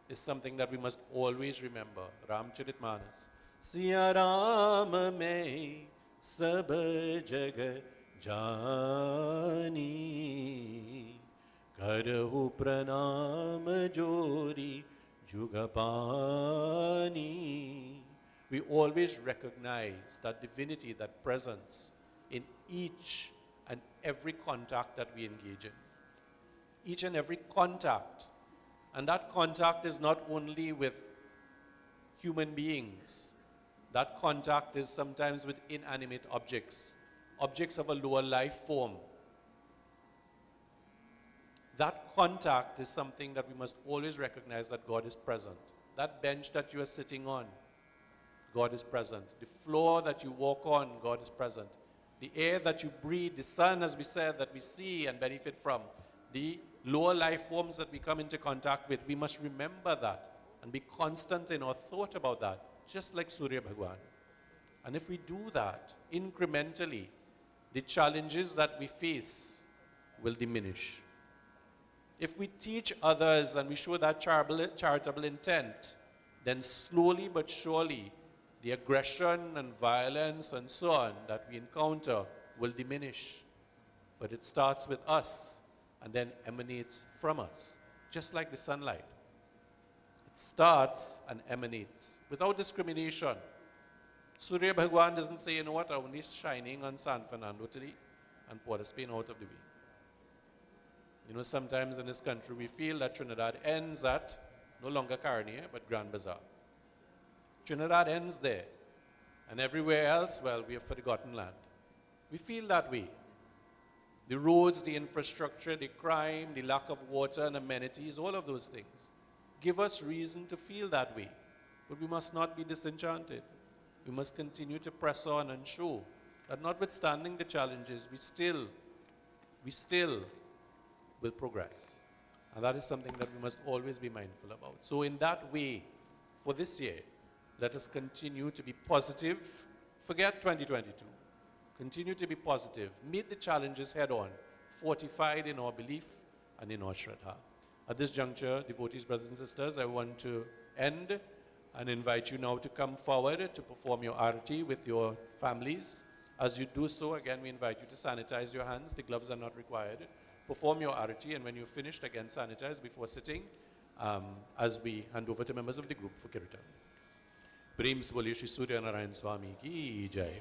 is something that we must always remember. Ramcharitmanas. Siya Ram mein sab jag jani, karahu pranam jori jugapani. We always recognize that divinity, that presence in each and every contact that we engage in. Each and every contact. And that contact is not only with human beings. That contact is sometimes with inanimate objects, objects of a lower life form. That contact is something that we must always recognize that God is present. That bench that you are sitting on, God is present. The floor that you walk on, God is present. The air that you breathe, the sun, as we said, that we see and benefit from, the lower life forms that we come into contact with, we must remember that and be constant in our thought about that, just like Surya Bhagwan. And if we do that incrementally, the challenges that we face will diminish. If we teach others and we show that charitable intent, then slowly but surely the aggression and violence and so on that we encounter will diminish. But it starts with us and then emanates from us, just like the sunlight. It starts and emanates without discrimination. Surya Bhagwan doesn't say, you know what, I'm only shining on San Fernando today and Port of Spain out of the way. You know, sometimes in this country we feel that Trinidad ends at no longer Carnier, but Grand Bazaar. Trinidad ends there. And everywhere else, well, we have forgotten land. We feel that way. The roads, the infrastructure, the crime, the lack of water and amenities, all of those things give us reason to feel that way. But we must not be disenchanted. We must continue to press on and show that notwithstanding the challenges, we still will progress. And that is something that we must always be mindful about. So in that way, for this year, let us continue to be positive. Forget 2022. Continue to be positive. Meet the challenges head on, fortified in our belief and in our Shraddha. At this juncture, devotees, brothers and sisters, I want to end and invite you now to come forward to perform your arati with your families. As you do so, again, we invite you to sanitize your hands. The gloves are not required. Perform your arati, and when you're finished, again, sanitize before sitting as we hand over to members of the group for Kirtan. Prem se boliye Shri Surya Narayan Swami ki jai.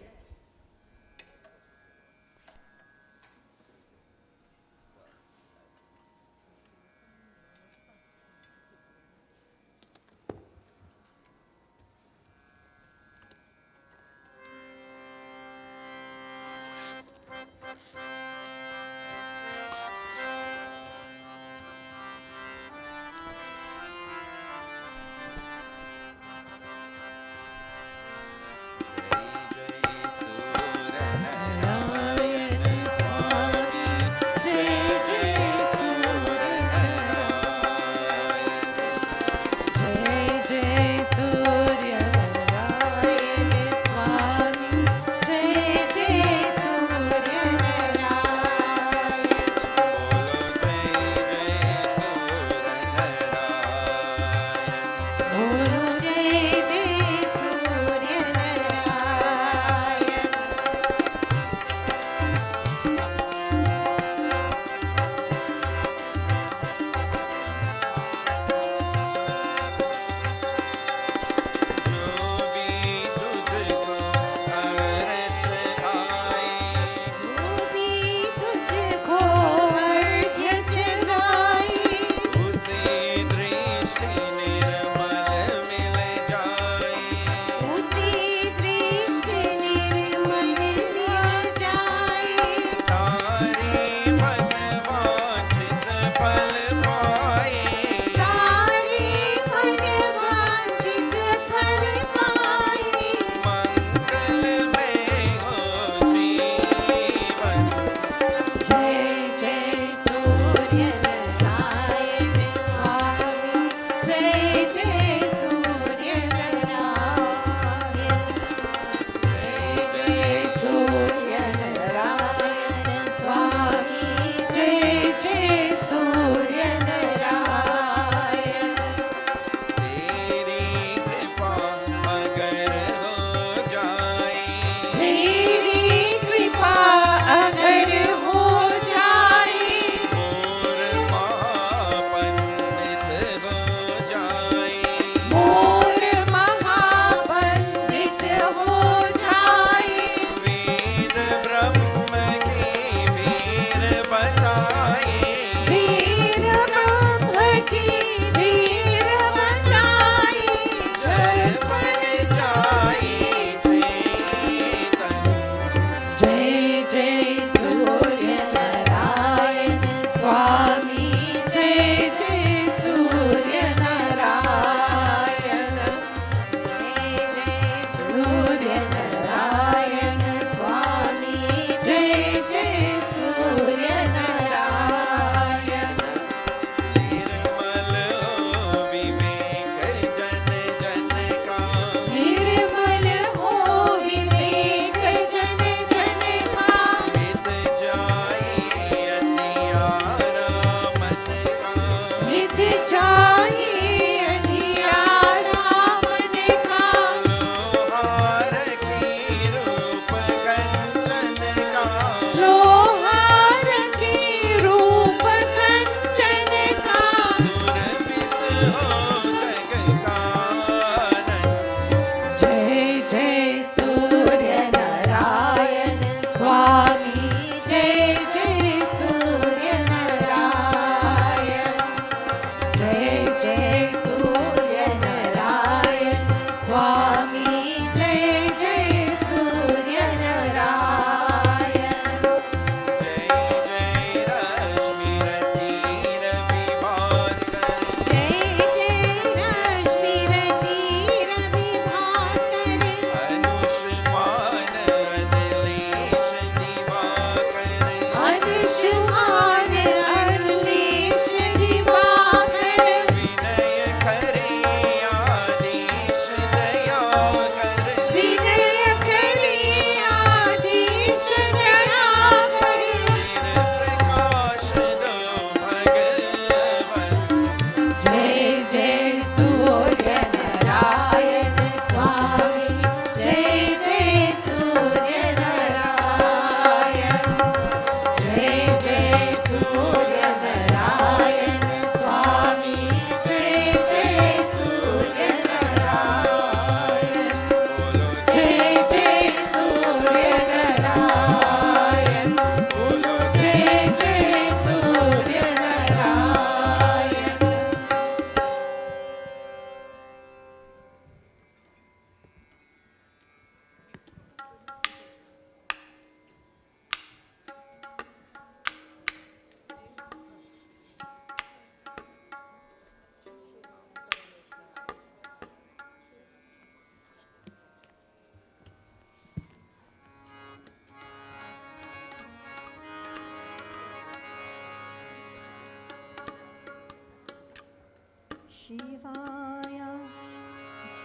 शिवाय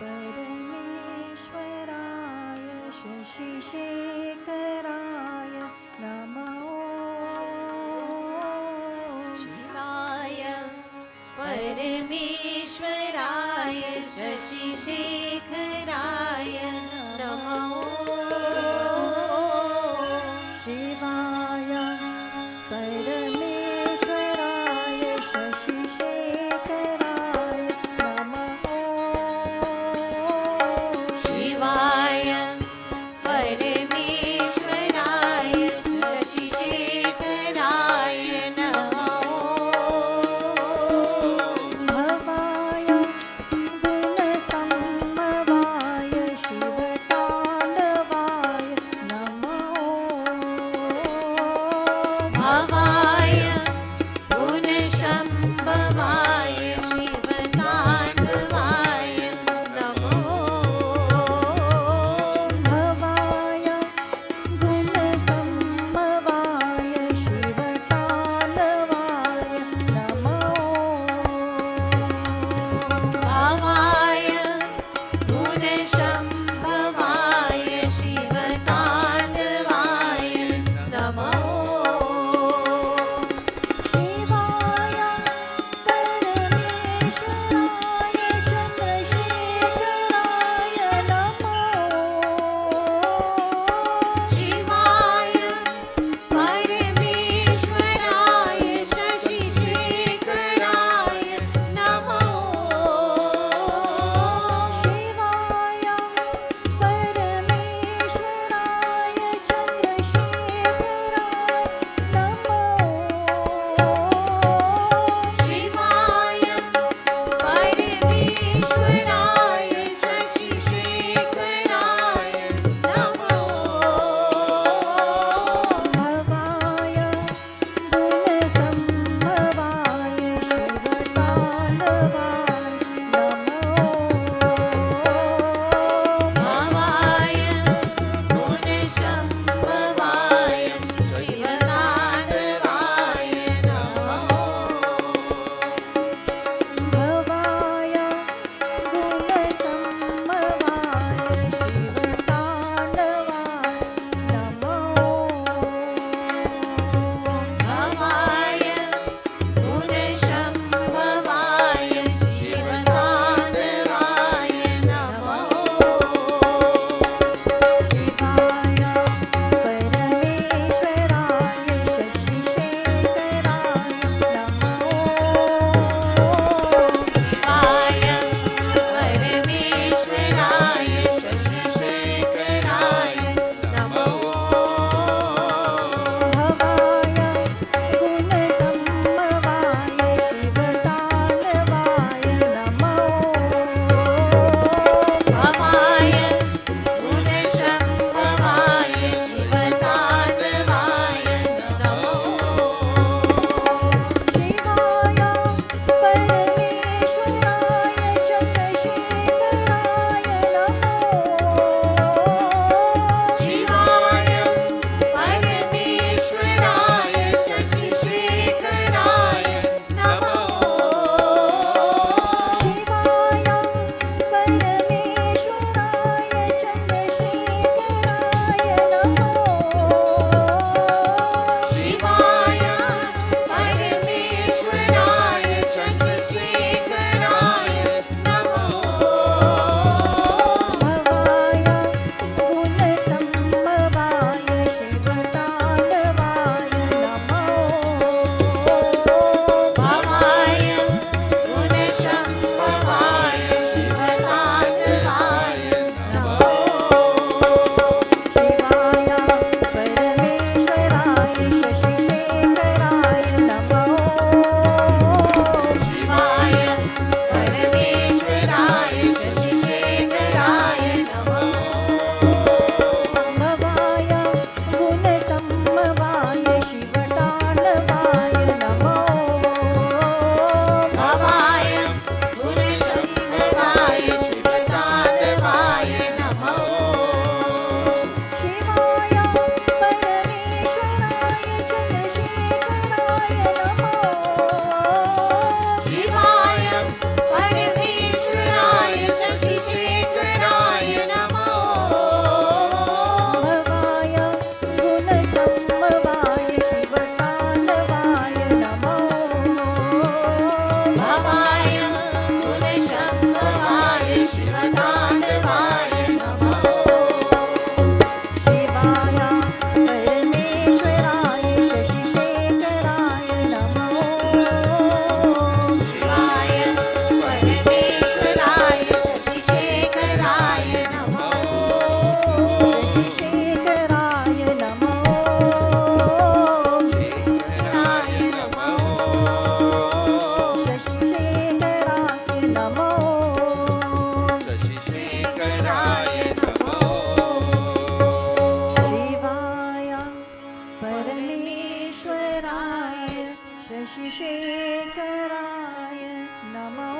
परमेश्वराय शशिशेखराय नमः शिवाय परमेश्वराय शशिशेखराय नमः शिवाय परमेश्वराय शशिशेखराय नमः शिवाय परमेश्वराय शशिशेखराय नमः भवाय गुणसम्भवाय शिवताण्डवाय नमः भवाय गुणसम्भवाय शिवताण्डवाय नमो भवाय गुणसम्भवाय शिवताण्डवाय नमो भवाय गुणसम्भवाय शिवताण्डवाय नमो परमेश्वराय शशिशेखराय नमो।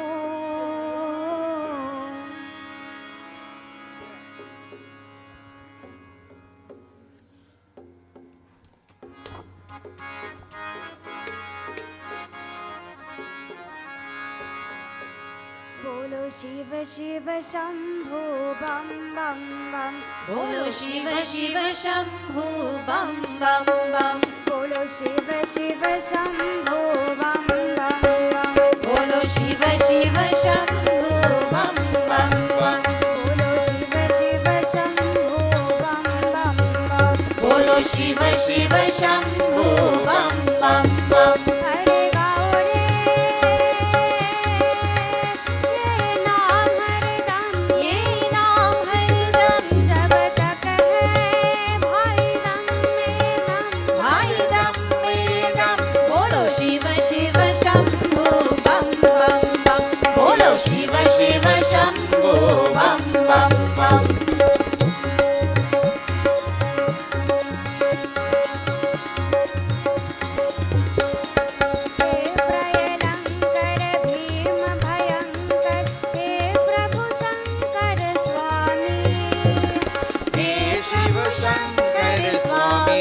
बोलो शिव शिव शंभो बम बम बम। बोलो शिव शिव शंभु बम बम बम। बोलो शिव शिव शंभो बम बम बम। बोलो शिव शिव शंभु बम बम बम। बोलो शिव शिव शंभो बम बम बम। बोलो शिव शिव शंभु बम बम बम। हरे गाओ रे ये नाम हरदम जब तक है भाई दम में दम। भाई दम में दम। बोलो शिव शिव शंभु बम बम बम। बोलो शिव शिव शंभु बम बम बम। हे प्रलयंकर भीम भयंकर हे प्रभु शंकर स्वामी। हे शिव शंकर स्वामी। हे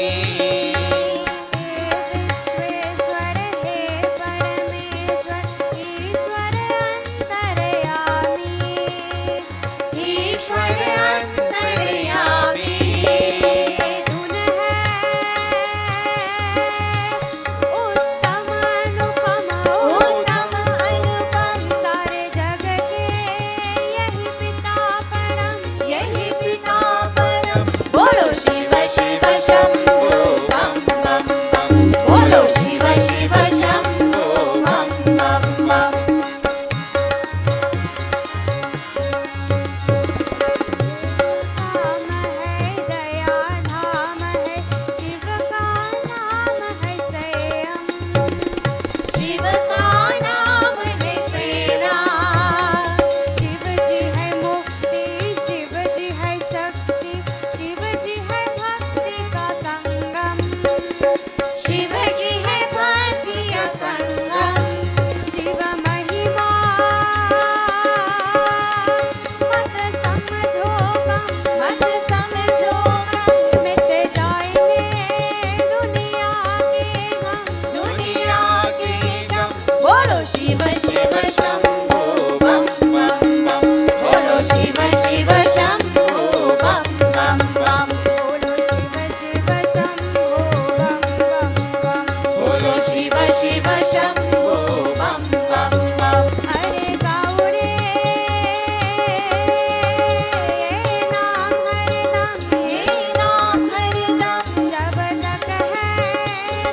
विश्वेश्वर हे परमेश्वर ईश्वर अंतर्यामी। ईश्वर अंतर्यामी। धुन है उत्तम अनुपम उत्तम अनुपम। सारे जग के यही पिता परम। यही पिता परम। बोलो शिव शिव शंभु बम बम बम। बोलो शिव शिव शंभु बम बम बम। धाम है दया धाम है शिव का नाम है संयम। शिव का नाम है सेना। शिव जी है मुक्ति शिव जी है शक्ति शिव जी है भक्ति का संगम। शिव जी है भक्ति का संगम। शिव महिमा मत समझो गम। मत समझो मिट जाएंगे दुनिया के गम। दुनिया के गम। बोलो शिव शिव शंभु बम बम बम। बोलो शिव शिव शंभु बम बम बम। बोलो शिव शिव शंभो बम बम बम। बोलो शिव शिव शंभु बम बम बम। हरे गाओ रे नाम हरदम। ये नाम हरदम। जब तक है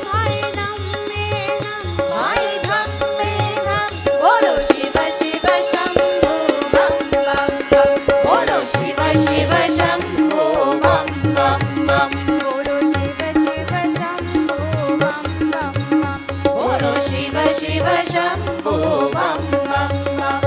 भाई दम में दम। भाई धम में धम। बोलो शिव शिव शंभु बम बम बम। बोलो शिव शिव शंभु बम बम बम। बोलो शिव शिव शंभो बम बम बम। बोलो शिव शिव शंभु बम बम बम।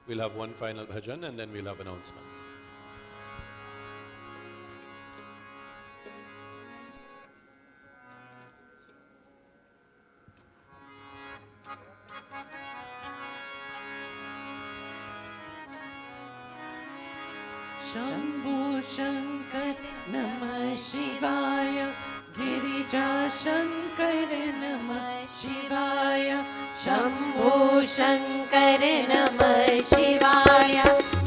We'll have one final bhajan and then we'll have announcements. Shambho Shankar नमः शिवाय गिरिजा शंकर नमः शिवाय शंभो शंकर नमः शिवाय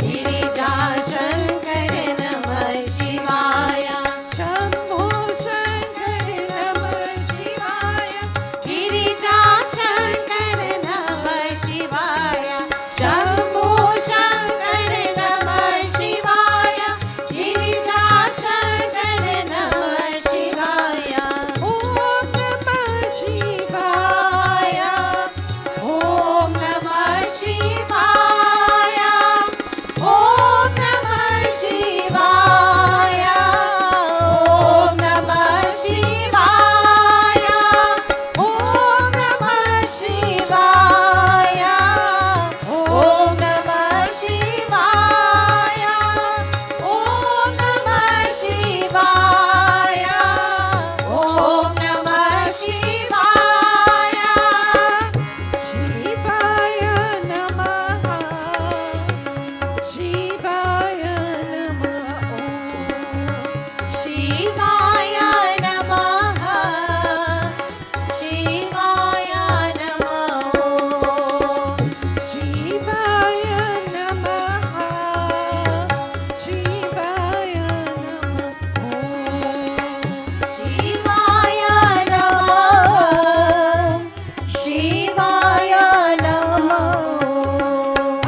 गिरिजा शंकर नमः शिवाय शंभो शंकर नमः शिवाय गिरिजा शंकर नमः शिवाय शंभो शंकर नमः शिवाय गिरिजा शंकर नमः शिवाय ओम नमः शिवाय ओम नमः शिवाय Shivaya Namah Shivaya Namaha Shivaya Namaha Shivaya Namaha Shivaya Namaha Shivaya Namaha Shivaya Namaha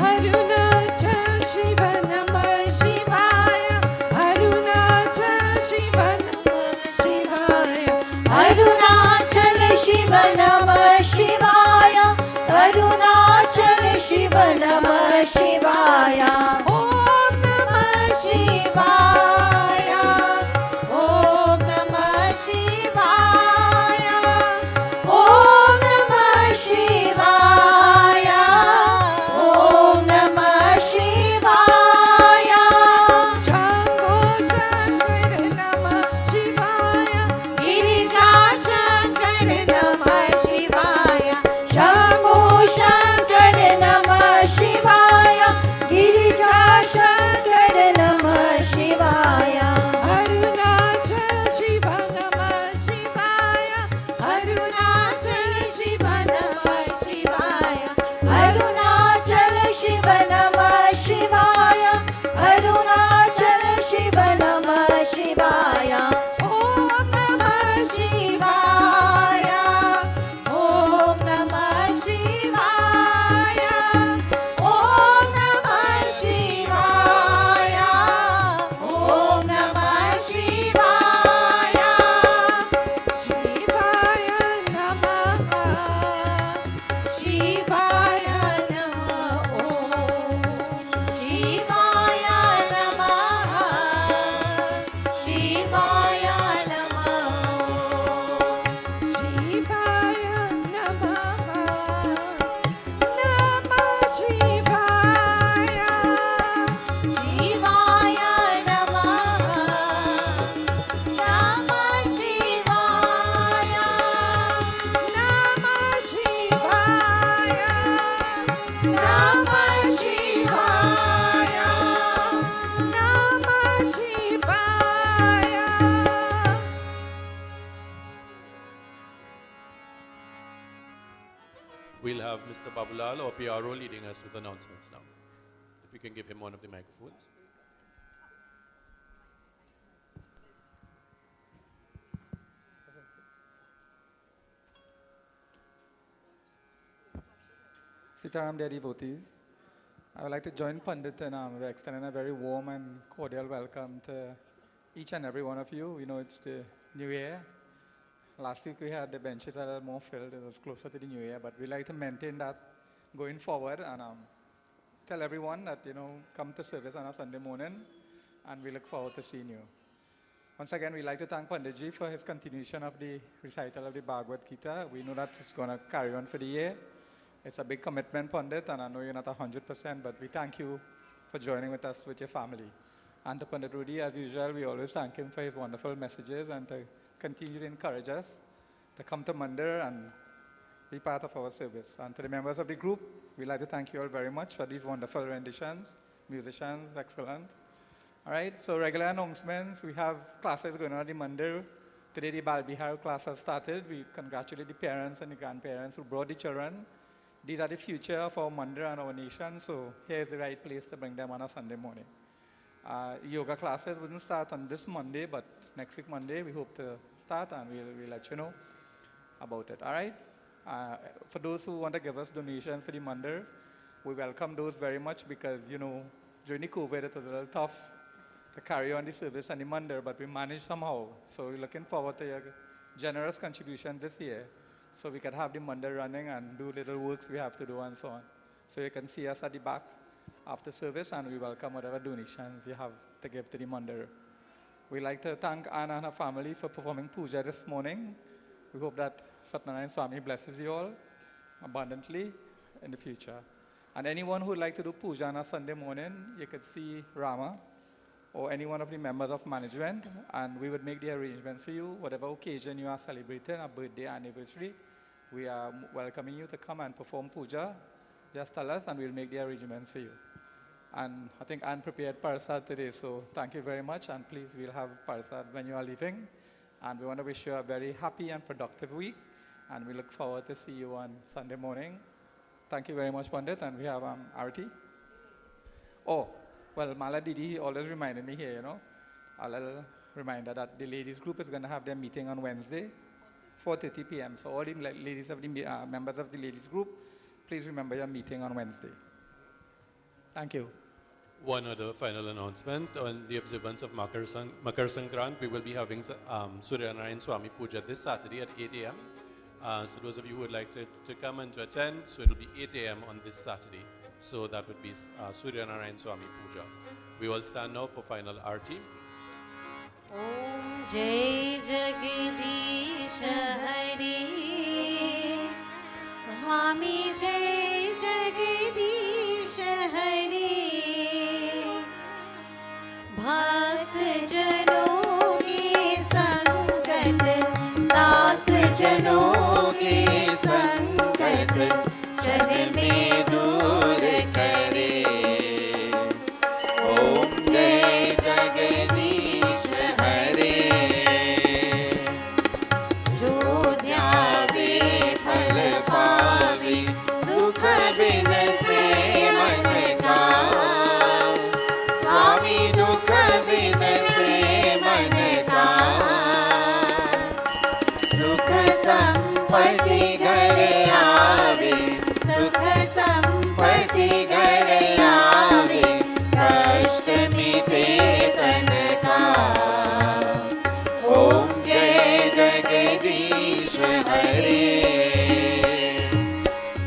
Arunachal Shiva Namah Shivaya Arunachal Shiva Namah Shivaya Arunachal Shiva Namah Shivaya Arunachal Shiva Namah Shivaya Om Namah Shivaya Om Namah Shivaya Om Namah Shivaya Om Namah Shivaya Shambho Shankar Namah Shivaya Girija Shankar Namah Shivaya Shambho Shankar Namah Shivaya Girija Shankar Namah Shivaya Arunachal Shiva Namah Shivaya Arunachal Shiva Namah Shivaya Arunachal Shiva Namah Shivaya Arunachal Shiva Namah Shivaya Om Namah Shivaya Om Namah Shivaya Om Namah Shivaya Om Namah Shivaya Shivaya Namaha Shivaya Namaha Shivaya Namaha Shivaya Namaha Shivaya Namaha Namah Shivaya Shivaya Namaha Namah Shivaya Namah Shivaya Namah Shivaya Namah Shivaya We'll have Mr. Babulal, our PRO, leading us with announcements now. If we can give him one of the microphones. Sitaram, dear devotees, I would like to join Pandit in extending a very warm and cordial welcome to each and every one of you. We know it's the New Year. Last week we had the benches a little more filled. It was closer to the New Year, but we like to maintain that going forward and tell everyone that, come to service on a Sunday morning and we look forward to seeing you. Once again, we'd like to thank Panditji for his continuation of the recital of the Bhagavad Gita. We know that it's going to carry on for the year. It's a big commitment, Pandit, and I know you're not 100%, but we thank you for joining with us with your family. And to Pandit Rudy, as usual, we always thank him for his wonderful messages and to continue to encourage us to come to Mandir and be part of our service. And to the members of the group, we'd like to thank you all very much for these wonderful renditions. Musicians, excellent. All right, so regular announcements. We have classes going on at the Mandir. Today the Bal Bihar class has started. We congratulate the parents and the grandparents who brought the children. These are the future of our Mandir and our nation, so here's the right place to bring them on a Sunday morning. Yoga classes wouldn't start on this Monday, but next week Monday we hope to start and we'll let you know about it, all right? For those who want to give us donations for the Mandir, we welcome those very much because, during the COVID it was a little tough to carry on the service and the Mandir, but we managed somehow. So we're looking forward to your generous contribution this year so we can have the Mandir running and do little works we have to do and so on. So you can see us at the back after service and we welcome whatever donations you have to give to the Mandir. We'd like to thank Anna and her family for performing puja this morning. We hope that Satyanarayana Swami blesses you all abundantly in the future. And anyone who would like to do puja on a Sunday morning, you could see Rama or any one of the members of management, and we would make the arrangements for you. Whatever occasion you are celebrating, a birthday, anniversary, we are welcoming you to come and perform puja. Just tell us and we'll make the arrangements for you. And I think Anne prepared Parsad today, so thank you very much. And please, we'll have Parsad when you are leaving. And we want to wish you a very happy and productive week. And we look forward to see you on Sunday morning. Thank you very much, Pandit. And we have Arati. Oh, well, Mala Didi always reminded me here, a little reminder that the ladies group is going to have their meeting on Wednesday, 4:30 p.m. So all the ladies of the members of the ladies group, please remember your meeting on Wednesday. Thank you. One other final announcement. On the observance of Makar Sankranti, we will be having Surya Narayan Swami Puja this Saturday at 8 a.m. So those of you who would like to come and to attend, so it will be 8 a.m. on this Saturday. So that would be Surya Narayan Swami Puja. We all stand now for final arti. Om Jai Jagadish Hari Swami Jai Jagadish Hari Bhakt Jano ki sankat Das Jano ki sankat Chad mein dur kare Om Jai Jagadish संपत्ति घर आवे सुख संपत्ति घर आवे कष्ट मिटे तन का ओम जय जगदीश हरे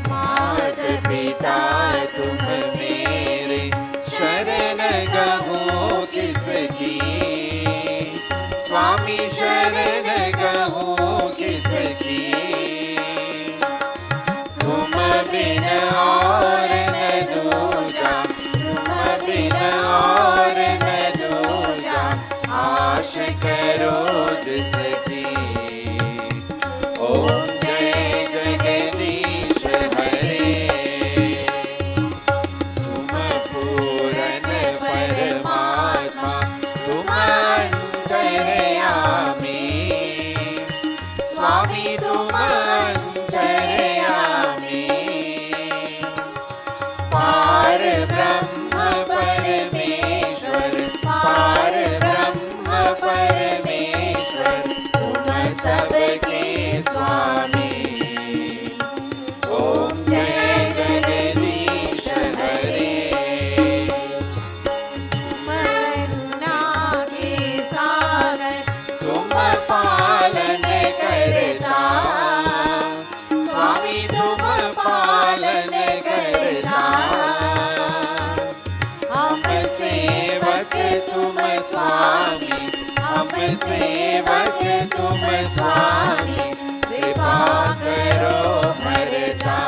मात पिता तुम मेरे शरण गहो किसकी स्वामी शरण गहो किसकी तुम बिन और न दूजा तुम बिन और न दूजा आश करो जिसकी ओम जय जगदीश हरे तुम पूरन परमात्मा तुम अंतर्यामी स्वामी तुम अंतर्यामी पार ब्रह्म परमेश्वर पार ब्रह्म परमेश्वर तुम सबके स्वामी ओम जय जगदीश हरे करुणा के सागर तुम पालन करता स्वामी तुम पालन करता हम सेवक तुम स्वामी हम सेवक तुम स्वामी कृपा करो भरता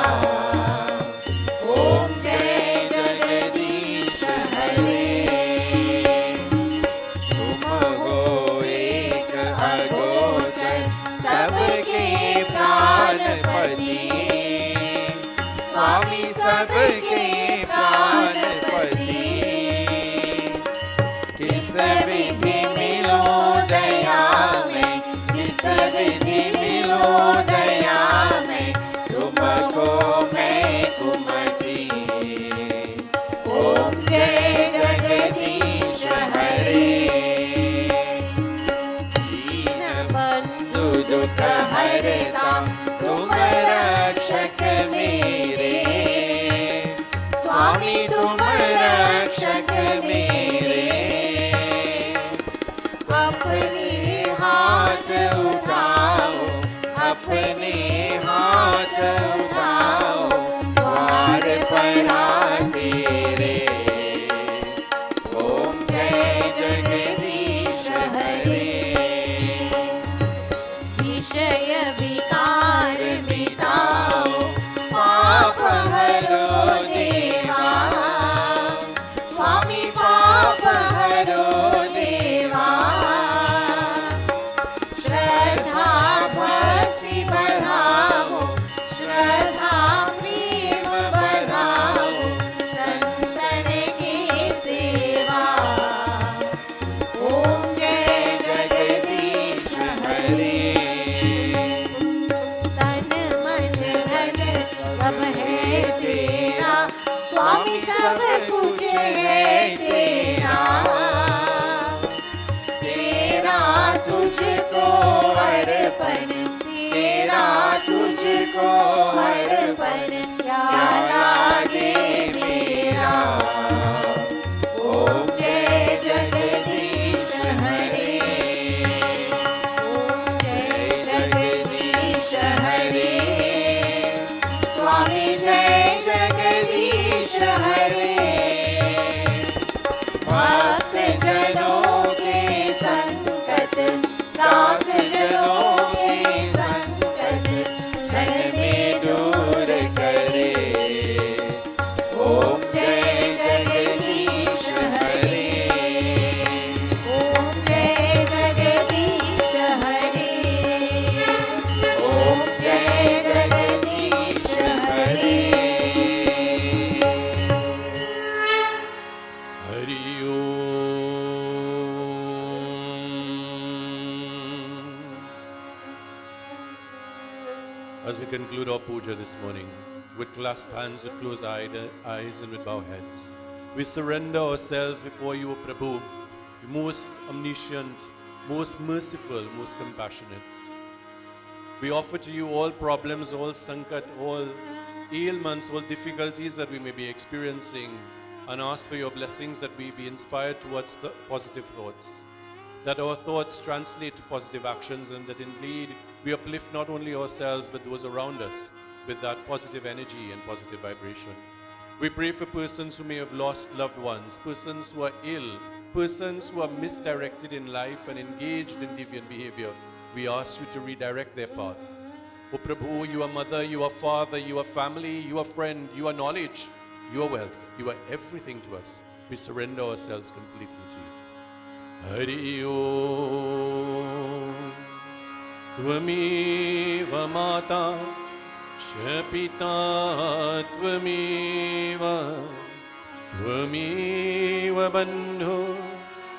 ओम जय जगदीश हरे तुम हो एक अगोचर सबके प्राणपति स्वामी सबके प्राणपति किस विधि मिलो दया में किस विधि मिलो दया में तुमको मैं कुमति ओम जय जगदीश हरे दीन बंधु दुख हरता तुम रक्षक मेरे स्वामी तुम रक्षक मेरे अपने हाथ उठाओ अपने हाथ उठाओ द्वार पर आ तेरे ओम जय जगदीश हरे विषय विकार मिटाओ पाप हरो देवा स्वामी पाप हरो देवा श्रद्धा भक्ति बढ़ाओ श्रद्धा प्रेम बढ़ाओ संतन के अर्पण तेरा तुझको अर्पण क्या लागे मेरा। ओम जय जगदीश हरे, ओम जय जगदीश हरे, स्वामी जय जगदीश हरे। भक्त जनों के संकट, दास जनों के संकट क्षण में दूर करे। ओम जय जगदीश हरे, ओम जय जगदीश हरे, ओम जय जगदीश हरे। Hari Om. As we conclude our puja this morning, with clasped hands, with closed eyes and with bowed heads, we surrender ourselves before you, O Prabhu, the most omniscient, most merciful, most compassionate. We offer to you all problems, all sankat, all ailments, all difficulties that we may be experiencing, and ask for your blessings that we be inspired towards the positive thoughts, that our thoughts translate to positive actions, and that indeed we uplift not only ourselves but those around us with that positive energy and positive vibration. We pray for persons who may have lost loved ones, persons who are ill, persons who are misdirected in life and engaged in deviant behavior. We ask you to redirect their path. O Prabhu, you are mother, you are father, you are family, you are friend, you are knowledge, you are wealth, you are everything to us. We surrender ourselves completely to you. Hari Om. Tvameva Mata Shapita Tvameva, Tvameva Bandhu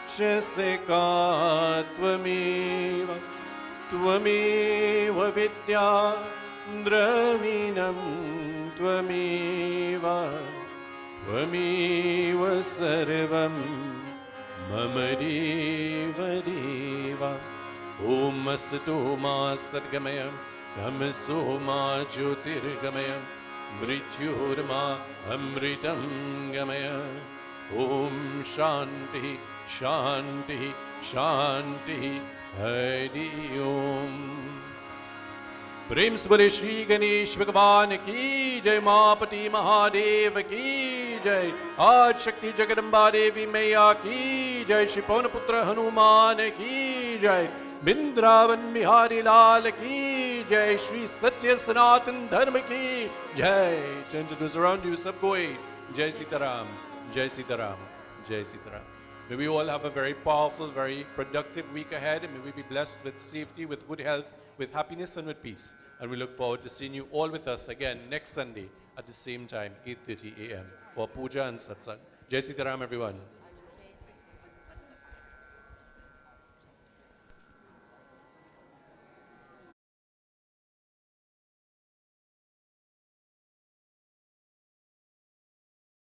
Shaseka Tvameva, Tvameva Vidya Dravinam Tvameva, Tvameva Sarvam Mama Deva Deva. Om Asato Ma Sadgamaya, Tamaso Ma Jyotirgamaya, Mrityurma Amritam Gamaya. Om Shanti Shanti Shanti Hari Om. प्रेम से बोले श्री गणेश भगवान की जय, मापति महादेव की जय, आज शक्ति जगदम्बा देवी मैया की जय, श्री पवन पुत्र हनुमान की जय, बिंद्रावन बिहारी लाल की जय, श्री सत्य सनातन धर्म की जय। Turn to those around you, सब कोई जय सीताराम, जय सीताराम, जय Sitaram. May we all have a very powerful, very productive week ahead, and may we be blessed with safety, with good health, with happiness and with peace. And we look forward to seeing you all with us again next Sunday at the same time, 8:30 a.m. for puja and satsang. Jai Sitaram, everyone.